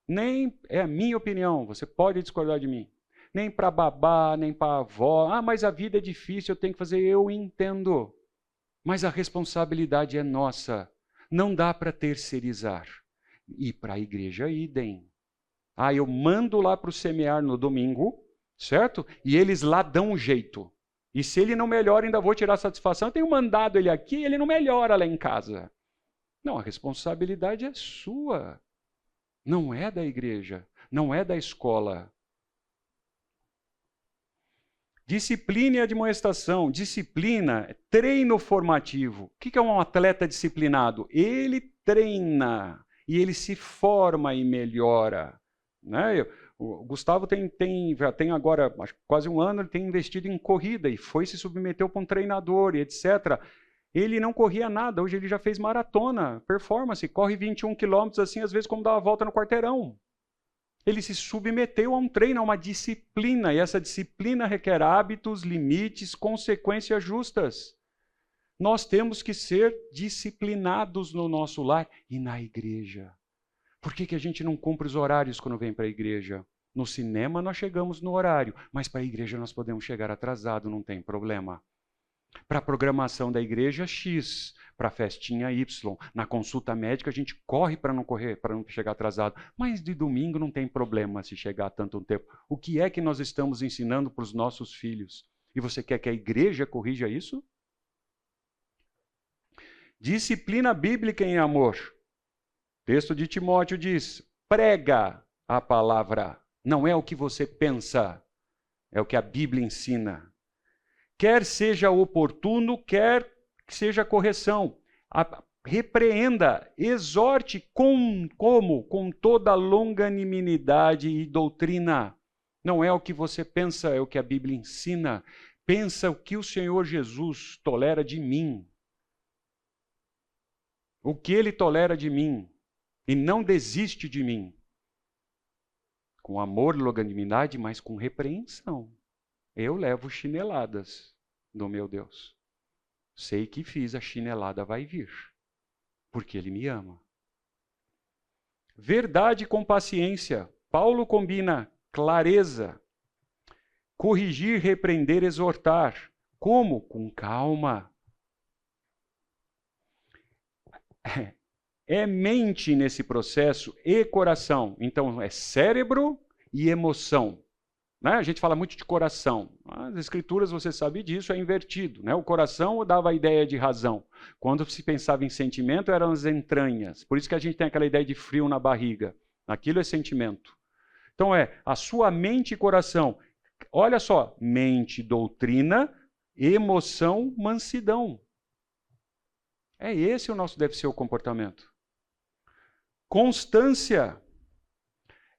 Nem, é a minha opinião, você pode discordar de mim. Nem para babá, nem para avó. Ah, mas a vida é difícil, eu tenho que fazer. Eu entendo. Mas a responsabilidade é nossa. Não dá para terceirizar. E para a igreja, idem. Ah, eu mando lá para o semear no domingo, certo? E eles lá dão um jeito. E se ele não melhora, ainda vou tirar satisfação. Eu tenho mandado ele aqui, ele não melhora lá em casa. Não, a responsabilidade é sua. Não é da igreja, não é da escola. Disciplina e admoestação. Disciplina é treino formativo. O que é um atleta disciplinado? Ele treina e ele se forma e melhora. Né? O Gustavo já tem agora quase um ano, ele tem investido em corrida e se submeteu para um treinador e etc. Ele não corria nada, hoje ele já fez maratona, performance, corre 21 quilômetros assim, às vezes como dá uma volta no quarteirão. Ele se submeteu a um treino, a uma disciplina, e essa disciplina requer hábitos, limites, consequências justas. Nós temos que ser disciplinados no nosso lar e na igreja. Por que a gente não cumpre os horários quando vem para a igreja? No cinema nós chegamos no horário, mas para a igreja nós podemos chegar atrasado, não tem problema. Para a programação da igreja, X. Para a festinha, Y. Na consulta médica, a gente corre para não chegar atrasado. Mas de domingo não tem problema se chegar tanto tempo. O que é que nós estamos ensinando para os nossos filhos? E você quer que a igreja corrija isso? Disciplina bíblica em amor. O texto de Timóteo diz: prega a palavra. Não é o que você pensa, é o que a Bíblia ensina. Quer seja oportuno, quer que seja correção. Repreenda, exorte com toda longanimidade e doutrina. Não é o que você pensa, é o que a Bíblia ensina. Pensa o que o Senhor Jesus tolera de mim. O que Ele tolera de mim. E não desiste de mim. Com amor e longanimidade, mas com repreensão. Eu levo chineladas do meu Deus. Sei que fiz, a chinelada vai vir. Porque Ele me ama. Verdade com paciência. Paulo combina clareza. Corrigir, repreender, exortar. Como? Com calma. É mente nesse processo e coração. Então, é cérebro e emoção. Né? A gente fala muito de coração. As escrituras, você sabe disso, é invertido. Né? O coração dava a ideia de razão. Quando se pensava em sentimento, eram as entranhas. Por isso que a gente tem aquela ideia de frio na barriga. Aquilo é sentimento. Então a sua mente e coração. Olha só, mente, doutrina, emoção, mansidão. Esse o nosso deve ser o comportamento. Constância.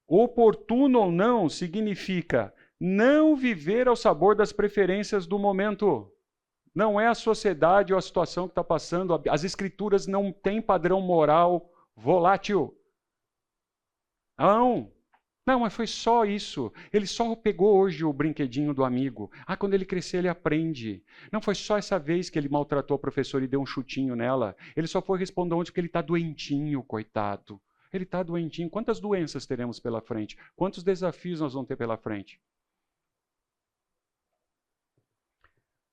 Oportuno ou não significa não viver ao sabor das preferências do momento. Não é a sociedade ou a situação que está passando. As escrituras não têm padrão moral volátil. Não, mas foi só isso. Ele só pegou hoje o brinquedinho do amigo. Quando ele crescer, ele aprende. Não foi só essa vez que ele maltratou a professora e deu um chutinho nela. Ele só foi responder ontem porque ele está doentinho, coitado. Ele está doentinho. Quantas doenças teremos pela frente? Quantos desafios nós vamos ter pela frente?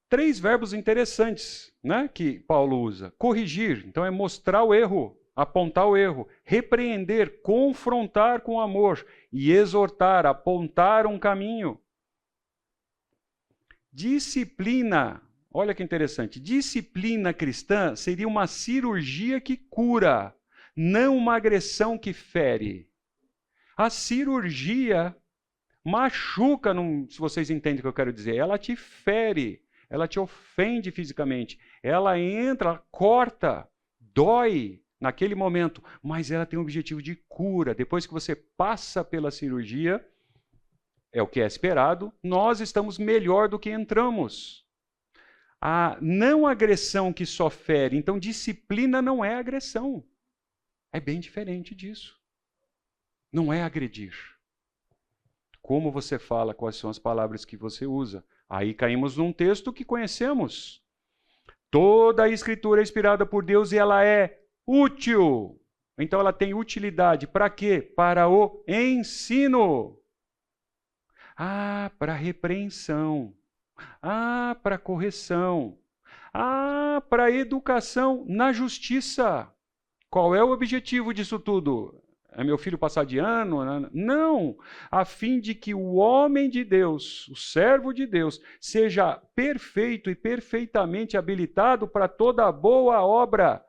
3 verbos interessantes, né, que Paulo usa. Corrigir, então é mostrar o erro, apontar o erro. Repreender, confrontar com amor. E exortar, apontar um caminho. Disciplina, olha que interessante. Disciplina cristã seria uma cirurgia que cura, não uma agressão que fere. A cirurgia machuca, se vocês entendem o que eu quero dizer. Ela te fere, ela te ofende fisicamente. Ela entra, ela corta, dói naquele momento, mas ela tem o objetivo de cura. Depois que você passa pela cirurgia, é o que é esperado, nós estamos melhor do que entramos. A não agressão que só fere, então disciplina não é agressão. É bem diferente disso. Não é agredir. Como você fala, quais são as palavras que você usa. Aí caímos num texto que conhecemos. Toda a Escritura é inspirada por Deus e ela é útil. Então ela tem utilidade. Para quê? Para o ensino. Para repreensão. Para correção. Para educação na justiça. Qual é o objetivo disso tudo? É meu filho passar de ano? Não! A fim de que o homem de Deus, o servo de Deus, seja perfeito e perfeitamente habilitado para toda boa obra.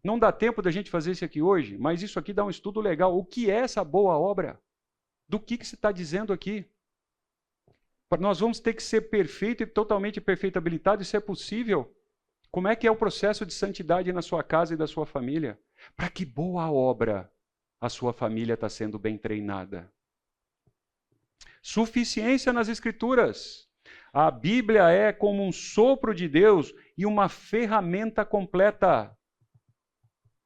Não dá tempo da gente fazer isso aqui hoje, mas isso aqui dá um estudo legal. O que é essa boa obra? Do que você está dizendo aqui? Nós vamos ter que ser perfeito e totalmente perfeito habilitado, isso é possível? Como é que é o processo de santidade na sua casa e da sua família? Para que boa obra a sua família está sendo bem treinada? Suficiência nas Escrituras. A Bíblia é como um sopro de Deus e uma ferramenta completa.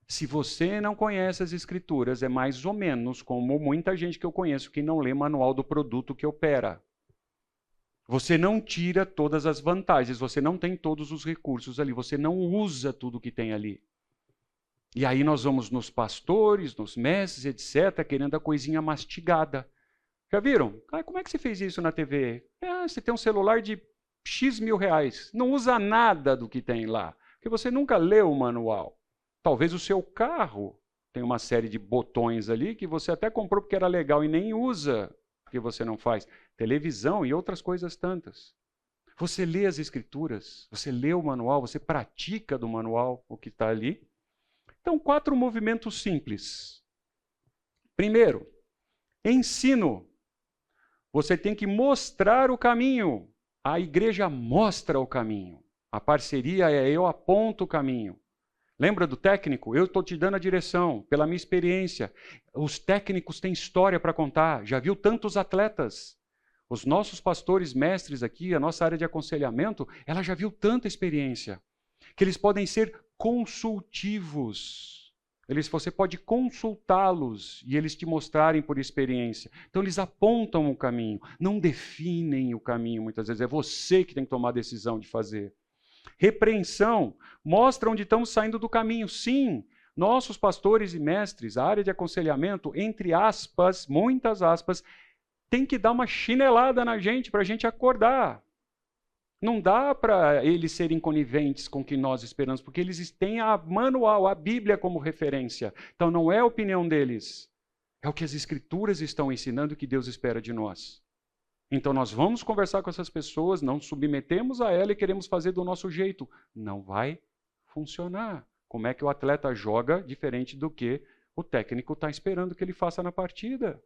Se você não conhece as Escrituras, é mais ou menos como muita gente que eu conheço que não lê manual do produto que opera. Você não tira todas as vantagens, você não tem todos os recursos ali, você não usa tudo que tem ali. E aí nós vamos nos pastores, nos mestres, etc., querendo a coisinha mastigada. Já viram? Como é que você fez isso na TV? Você tem um celular de X mil reais, não usa nada do que tem lá, porque você nunca leu o manual. Talvez o seu carro tenha uma série de botões ali que você até comprou porque era legal e nem usa, porque você não faz. Televisão e outras coisas tantas. Você lê as Escrituras, você lê o manual, você pratica do manual o que está ali. Então, 4 movimentos simples. Primeiro, ensino. Você tem que mostrar o caminho. A igreja mostra o caminho. A parceria é eu aponto o caminho. Lembra do técnico? Eu estou te dando a direção, pela minha experiência. Os técnicos têm história para contar. Já viu tantos atletas? Os nossos pastores mestres aqui, a nossa área de aconselhamento, ela já viu tanta experiência. Que eles podem ser consultivos. Você pode consultá-los e eles te mostrarem por experiência. Então eles apontam o caminho, não definem o caminho muitas vezes. É você que tem que tomar a decisão de fazer. Repreensão mostra onde estamos saindo do caminho. Sim, nossos pastores e mestres, a área de aconselhamento, entre aspas, muitas aspas, tem que dar uma chinelada na gente para a gente acordar. Não dá para eles serem coniventes com o que nós esperamos, porque eles têm a manual, a Bíblia como referência. Então não é a opinião deles, é o que as Escrituras estão ensinando que Deus espera de nós. Então nós vamos conversar com essas pessoas, não submetemos a ela e queremos fazer do nosso jeito. Não vai funcionar. Como é que o atleta joga diferente do que o técnico está esperando que ele faça na partida?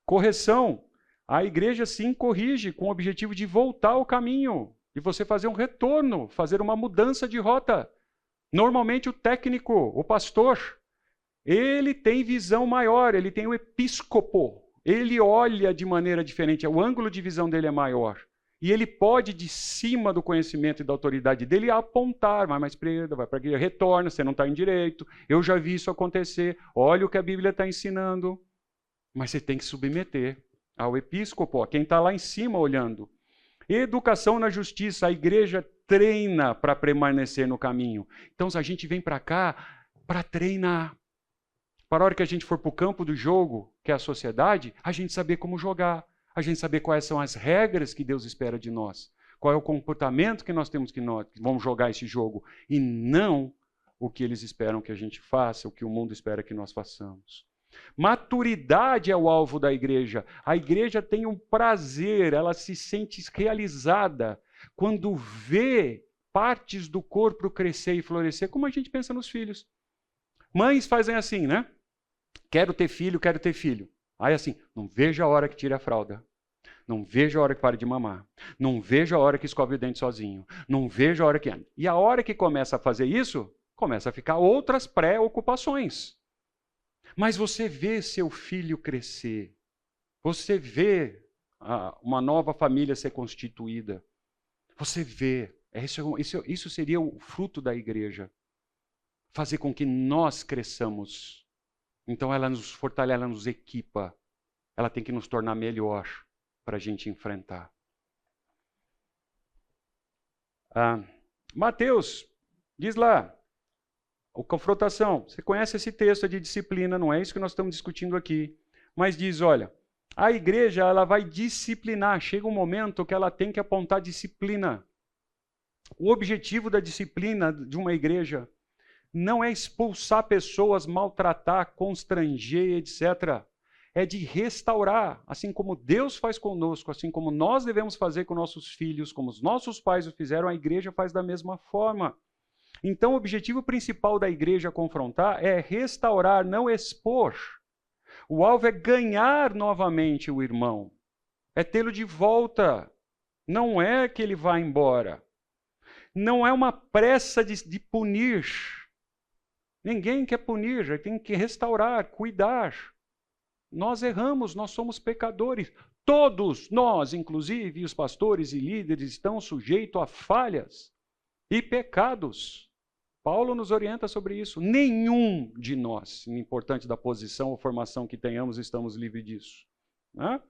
Correção. A igreja sim corrige com o objetivo de voltar ao caminho, de você fazer um retorno, fazer uma mudança de rota. Normalmente o técnico, o pastor, ele tem visão maior, ele tem o episcopo, ele olha de maneira diferente, o ângulo de visão dele é maior. E ele pode, de cima do conhecimento e da autoridade dele, apontar, vai mais para esquerda, vai para a direita, retorna, você não está em direito, eu já vi isso acontecer, olha o que a Bíblia está ensinando. Mas você tem que submeter ao episcopo, a quem está lá em cima olhando. Educação na justiça, a igreja treina para permanecer no caminho. Então, se a gente vem para cá para treinar, para a hora que a gente for para o campo do jogo, que é a sociedade, a gente saber como jogar, a gente saber quais são as regras que Deus espera de nós, qual é o comportamento que nós temos que nós vamos jogar esse jogo, e não o que eles esperam que a gente faça, o que o mundo espera que nós façamos. Maturidade é o alvo da igreja. A igreja tem um prazer, ela se sente realizada quando vê partes do corpo crescer e florescer, como a gente pensa nos filhos. Mães fazem assim, né? Quero ter filho, quero ter filho. Aí assim, não vejo a hora que tire a fralda. Não vejo a hora que pare de mamar. Não vejo a hora que escove o dente sozinho. Não vejo a hora que... E a hora que começa a fazer isso, começa a ficar outras preocupações. Mas você vê seu filho crescer, você vê uma nova família ser constituída, você vê, isso seria o fruto da igreja. fazer com que nós cresçamos. Então ela nos fortalece, ela nos equipa. Ela tem que nos tornar melhor para a gente enfrentar. Mateus, diz lá, a confrontação. Você conhece esse texto de disciplina, não é isso que nós estamos discutindo aqui. Mas diz, olha, a igreja ela vai disciplinar. Chega um momento que ela tem que apontar disciplina. O objetivo da disciplina de uma igreja não é expulsar pessoas, maltratar, constranger, etc. É de restaurar, assim como Deus faz conosco, assim como nós devemos fazer com nossos filhos, como os nossos pais o fizeram, a igreja faz da mesma forma. Então, o objetivo principal da igreja confrontar é restaurar, não expor. O alvo é ganhar novamente o irmão, é tê-lo de volta, não é que ele vá embora. Não é uma pressa de punir. Ninguém quer punir, tem que restaurar, cuidar. Nós erramos, nós somos pecadores. Todos nós, inclusive os pastores e líderes, estão sujeitos a falhas e pecados. Paulo nos orienta sobre isso. Nenhum de nós, importante da posição ou formação que tenhamos, estamos livres disso. Né?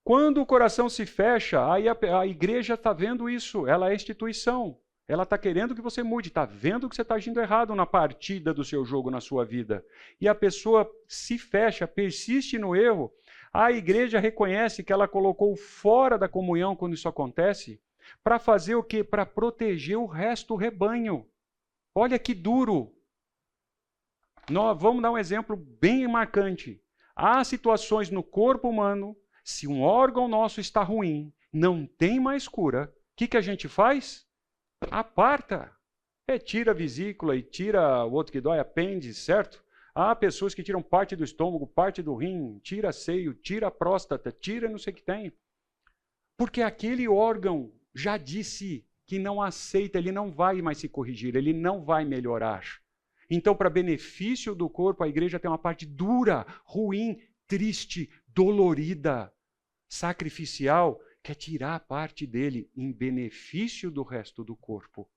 Quando o coração se fecha, aí a igreja está vendo isso, ela é instituição. Ela está querendo que você mude, está vendo que você está agindo errado na partida do seu jogo na sua vida. E a pessoa se fecha, persiste no erro. A igreja reconhece que ela colocou fora da comunhão quando isso acontece, para fazer o quê? Para proteger o resto do rebanho. Olha que duro. Vamos dar um exemplo bem marcante. Há situações no corpo humano, se um órgão nosso está ruim, não tem mais cura, o que a gente faz? Aparta. Tira a vesícula e tira o outro que dói, apêndice, certo? Há pessoas que tiram parte do estômago, parte do rim, tira seio, tira a próstata, tira não sei o que tem. Porque aquele órgão já disse que não aceita, ele não vai mais se corrigir, ele não vai melhorar. Então, para benefício do corpo, a igreja tem uma parte dura, ruim, triste, dolorida, sacrificial, quer tirar a parte dele em benefício do resto do corpo.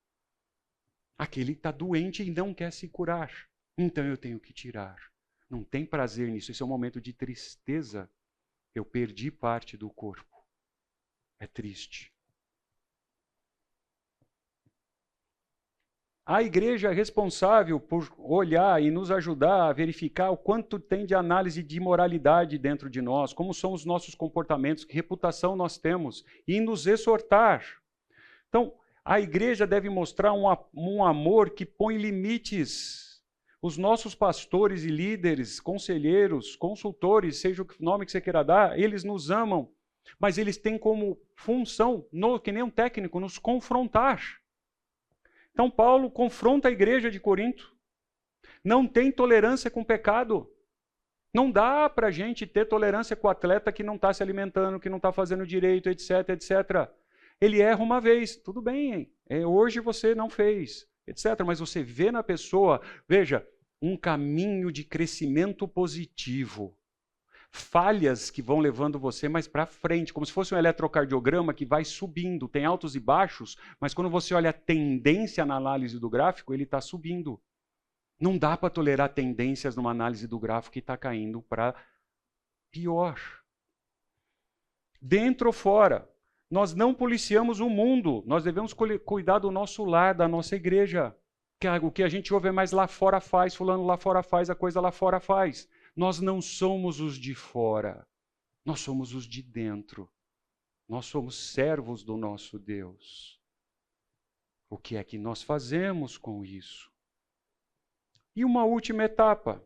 Aquele está doente e não quer se curar. Então eu tenho que tirar. Não tem prazer nisso. Isso é um momento de tristeza. Eu perdi parte do corpo. É triste. A igreja é responsável por olhar e nos ajudar a verificar o quanto tem de análise de moralidade dentro de nós, como são os nossos comportamentos, que reputação nós temos, e nos exortar. Então, a igreja deve mostrar um amor que põe limites. Os nossos pastores e líderes, conselheiros, consultores, seja o nome que você queira dar, eles nos amam, mas eles têm como função, que nem um técnico, nos confrontar. Então, Paulo confronta a igreja de Corinto. Não tem tolerância com o pecado. Não dá para a gente ter tolerância com o atleta que não está se alimentando, que não está fazendo direito, etc, etc. Ele erra uma vez, tudo bem, hoje você não fez, etc. Mas você vê na pessoa, veja, um caminho de crescimento positivo. Falhas que vão levando você mais para frente, como se fosse um eletrocardiograma que vai subindo, tem altos e baixos, mas quando você olha a tendência na análise do gráfico, ele está subindo. Não dá para tolerar tendências numa análise do gráfico que está caindo para pior. Dentro ou fora, nós não policiamos o mundo, nós devemos cuidar do nosso lar, da nossa igreja. O que a gente ouve é mais lá fora faz, fulano lá fora faz, a coisa lá fora faz. Nós não somos os de fora, nós somos os de dentro. Nós somos servos do nosso Deus. O que é que nós fazemos com isso? E uma última etapa.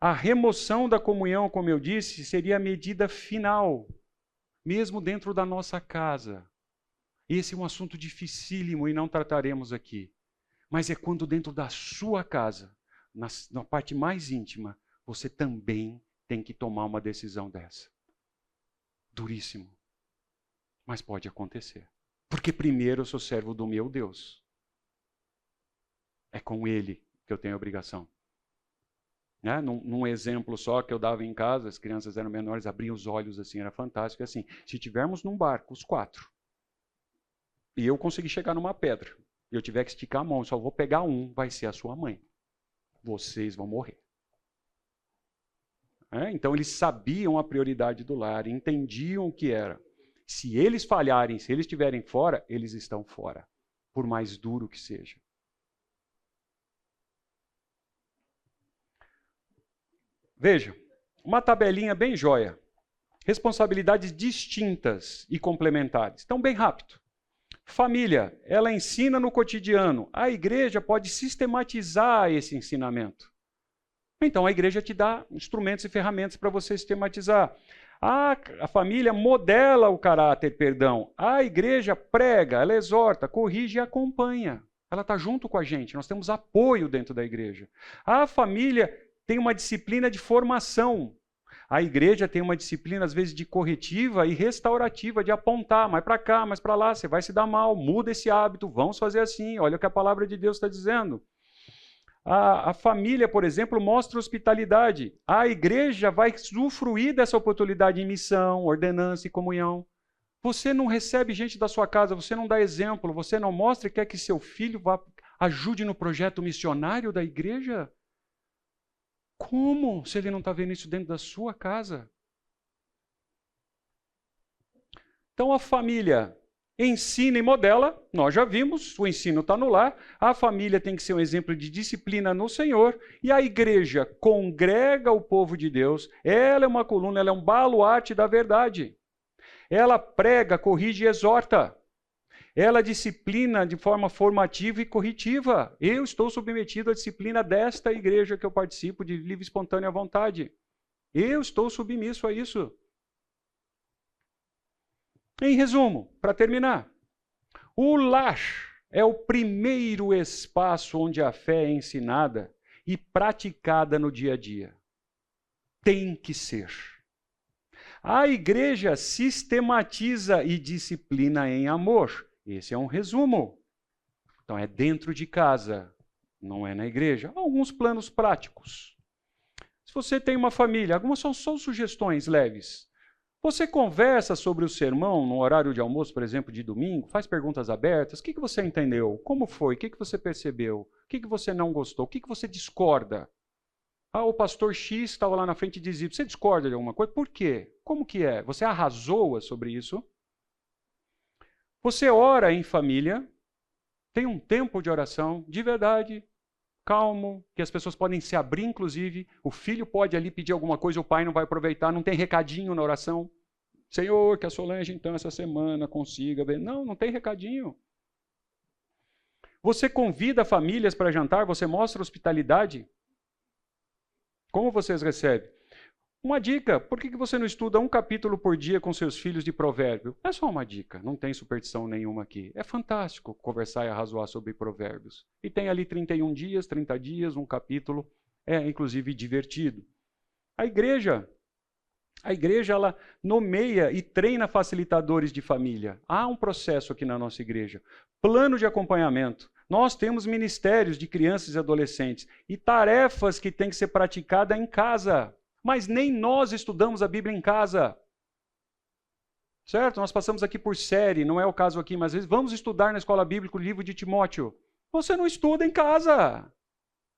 A remoção da comunhão, como eu disse, seria a medida final, mesmo dentro da nossa casa. Esse é um assunto dificílimo e não trataremos aqui. Mas é quando dentro da sua casa, na parte mais íntima, você também tem que tomar uma decisão dessa. Duríssimo. Mas pode acontecer. Porque primeiro eu sou servo do meu Deus. É com Ele que eu tenho a obrigação. Né? Num exemplo só que eu dava em casa, as crianças eram menores, abriam os olhos assim, era fantástico. Assim, se tivermos num barco, os 4, e eu consegui chegar numa pedra, e eu tiver que esticar a mão, só vou pegar um, vai ser a sua mãe. Vocês vão morrer. Então eles sabiam a prioridade do lar, entendiam o que era. Se eles falharem, se eles estiverem fora, eles estão fora, por mais duro que seja. Veja, uma tabelinha bem joia. Responsabilidades distintas e complementares. Então, bem rápido. Família, ela ensina no cotidiano. A igreja pode sistematizar esse ensinamento. Então, a igreja te dá instrumentos e ferramentas para você sistematizar. A família modela o caráter, perdão. A igreja prega, ela exorta, corrige e acompanha. Ela está junto com a gente, nós temos apoio dentro da igreja. A família tem uma disciplina de formação. A igreja tem uma disciplina, às vezes, de corretiva e restaurativa, de apontar, mais para cá, mais para lá, você vai se dar mal, muda esse hábito, vamos fazer assim, olha o que a palavra de Deus está dizendo. A família, por exemplo, mostra hospitalidade. A igreja vai usufruir dessa oportunidade em missão, ordenança e comunhão. Você não recebe gente da sua casa, você não dá exemplo, você não mostra e quer que seu filho ajude no projeto missionário da igreja? Como, se ele não está vendo isso dentro da sua casa? Então a família ensina e modela, nós já vimos, o ensino está no lar, a família tem que ser um exemplo de disciplina no Senhor, e a igreja congrega o povo de Deus, ela é uma coluna, ela é um baluarte da verdade. Ela prega, corrige e exorta. Ela disciplina de forma formativa e corretiva. Eu estou submetido à disciplina desta igreja que eu participo de livre e espontânea vontade. Eu estou submisso a isso. Em resumo, para terminar, o lar é o primeiro espaço onde a fé é ensinada e praticada no dia a dia. Tem que ser. A igreja sistematiza e disciplina em amor. Esse é um resumo. Então é dentro de casa, não é na igreja. Alguns planos práticos. Se você tem uma família, algumas são só sugestões leves. Você conversa sobre o sermão no horário de almoço, por exemplo, de domingo, faz perguntas abertas. O que você entendeu? Como foi? O que você percebeu? O que você não gostou? O que você discorda? O pastor X estava lá na frente e dizia, você discorda de alguma coisa? Por quê? Como que é? Você arrasou sobre isso? Você ora em família, tem um tempo de oração, de verdade, calmo, que as pessoas podem se abrir, inclusive. O filho pode ali pedir alguma coisa, o pai não vai aproveitar, não tem recadinho na oração. Senhor, que a Solange, então, essa semana consiga ver. Não, não tem recadinho. Você convida famílias para jantar, você mostra hospitalidade. Como vocês recebem? Uma dica, por que você não estuda um capítulo por dia com seus filhos de provérbio? É só uma dica, não tem superstição nenhuma aqui. É fantástico conversar e arrazoar sobre provérbios. E tem ali 31 dias, 30 dias, um capítulo, é inclusive divertido. A igreja ela nomeia e treina facilitadores de família. Há um processo aqui na nossa igreja. Plano de acompanhamento. Nós temos ministérios de crianças e adolescentes e tarefas que têm que ser praticadas em casa. Mas nem nós estudamos a Bíblia em casa. Certo? Nós passamos aqui por série, não é o caso aqui, mas às vezes vamos estudar na escola bíblica o livro de Timóteo. Você não estuda em casa.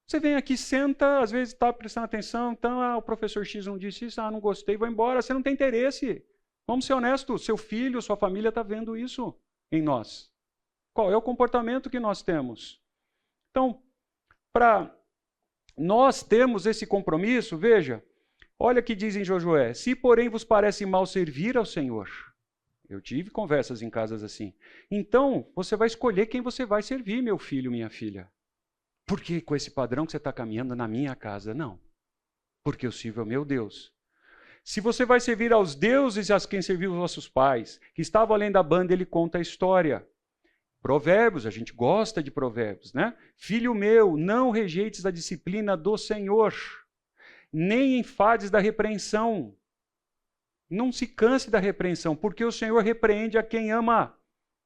Você vem aqui, senta, às vezes está prestando atenção, então o professor X não disse isso, não gostei, vou embora. Você não tem interesse. Vamos ser honestos, seu filho, sua família está vendo isso em nós. Qual é o comportamento que nós temos? Então, para nós termos esse compromisso, veja, olha o que diz em Josué, se porém vos parece mal servir ao Senhor. Eu tive conversas em casas assim. Então, você vai escolher quem você vai servir, meu filho, minha filha. Por que com esse padrão que você está caminhando na minha casa? Não. Porque eu sirvo ao meu Deus. Se você vai servir aos deuses a quem serviu os vossos pais, que estavam além da banda, ele conta a história. Provérbios, a gente gosta de provérbios, né? Filho meu, não rejeites a disciplina do Senhor, nem enfades da repreensão. Não se canse da repreensão, porque o Senhor repreende a quem ama.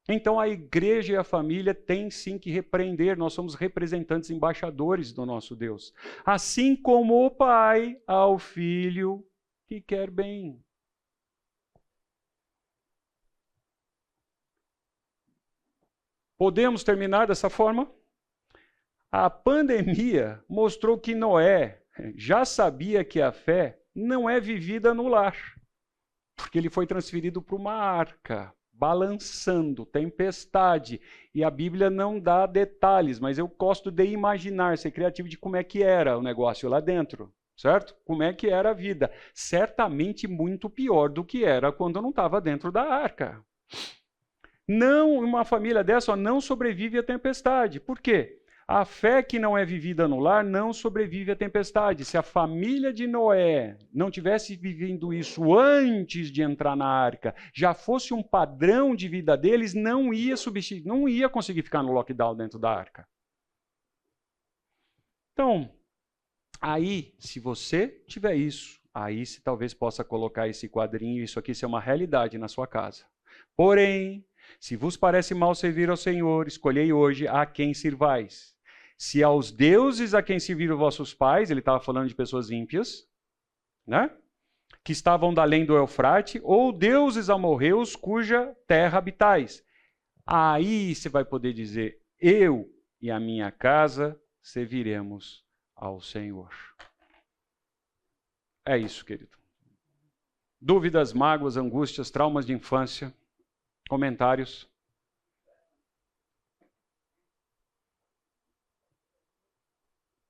Então a igreja e a família têm sim que repreender, nós somos representantes, embaixadores do nosso Deus. Assim como o pai ao filho que quer bem. Podemos terminar dessa forma? A pandemia mostrou que Noé já sabia que a fé não é vivida no lar, porque ele foi transferido para uma arca, balançando, tempestade, e a Bíblia não dá detalhes, mas eu gosto de imaginar, ser criativo de como é que era o negócio lá dentro, certo? Como é que era a vida. Certamente muito pior do que era quando não estava dentro da arca. Não, uma família dessa não sobrevive à tempestade. Por quê? A fé que não é vivida no lar não sobrevive à tempestade. Se a família de Noé não tivesse vivendo isso antes de entrar na arca, já fosse um padrão de vida deles, não ia conseguir ficar no lockdown dentro da arca. Então, aí, se você tiver isso, aí se talvez possa colocar esse quadrinho, isso aqui ser uma realidade na sua casa. Porém, se vos parece mal servir ao Senhor, escolhei hoje a quem sirvais. Se aos deuses a quem serviram vossos pais, ele estava falando de pessoas ímpias, né? Que estavam da além do Eufrate, ou deuses amorreus cuja terra habitais. Aí você vai poder dizer, eu e a minha casa serviremos ao Senhor. É isso, querido. Dúvidas, mágoas, angústias, traumas de infância, comentários?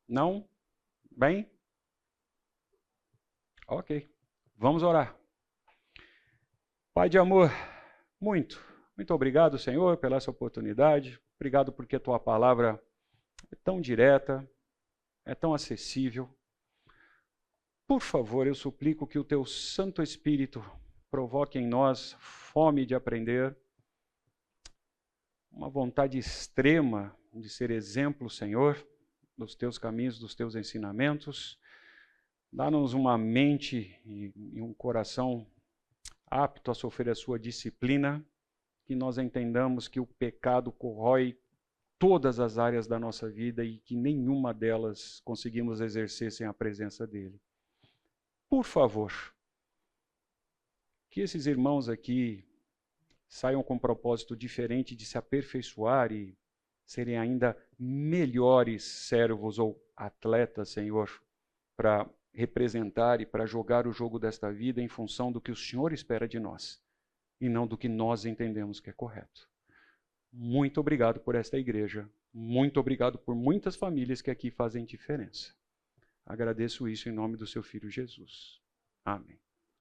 Não? Bem? Ok. Vamos orar. Pai de amor, muito obrigado, Senhor, pela essa oportunidade. Obrigado porque a tua palavra é tão direta, é tão acessível. Por favor, eu suplico que o teu Santo Espírito provoque em nós fome de aprender, uma vontade extrema de ser exemplo, Senhor, dos teus caminhos, dos teus ensinamentos. Dá-nos uma mente e um coração apto a sofrer a sua disciplina, que nós entendamos que o pecado corrói todas as áreas da nossa vida e que nenhuma delas conseguimos exercer sem a presença dele. Por favor, que esses irmãos aqui saiam com um propósito diferente de se aperfeiçoar e serem ainda melhores servos ou atletas, Senhor, para representar e para jogar o jogo desta vida em função do que o Senhor espera de nós e não do que nós entendemos que é correto. Muito obrigado por esta igreja. Muito obrigado por muitas famílias que aqui fazem diferença. Agradeço isso em nome do seu Filho Jesus. Amém.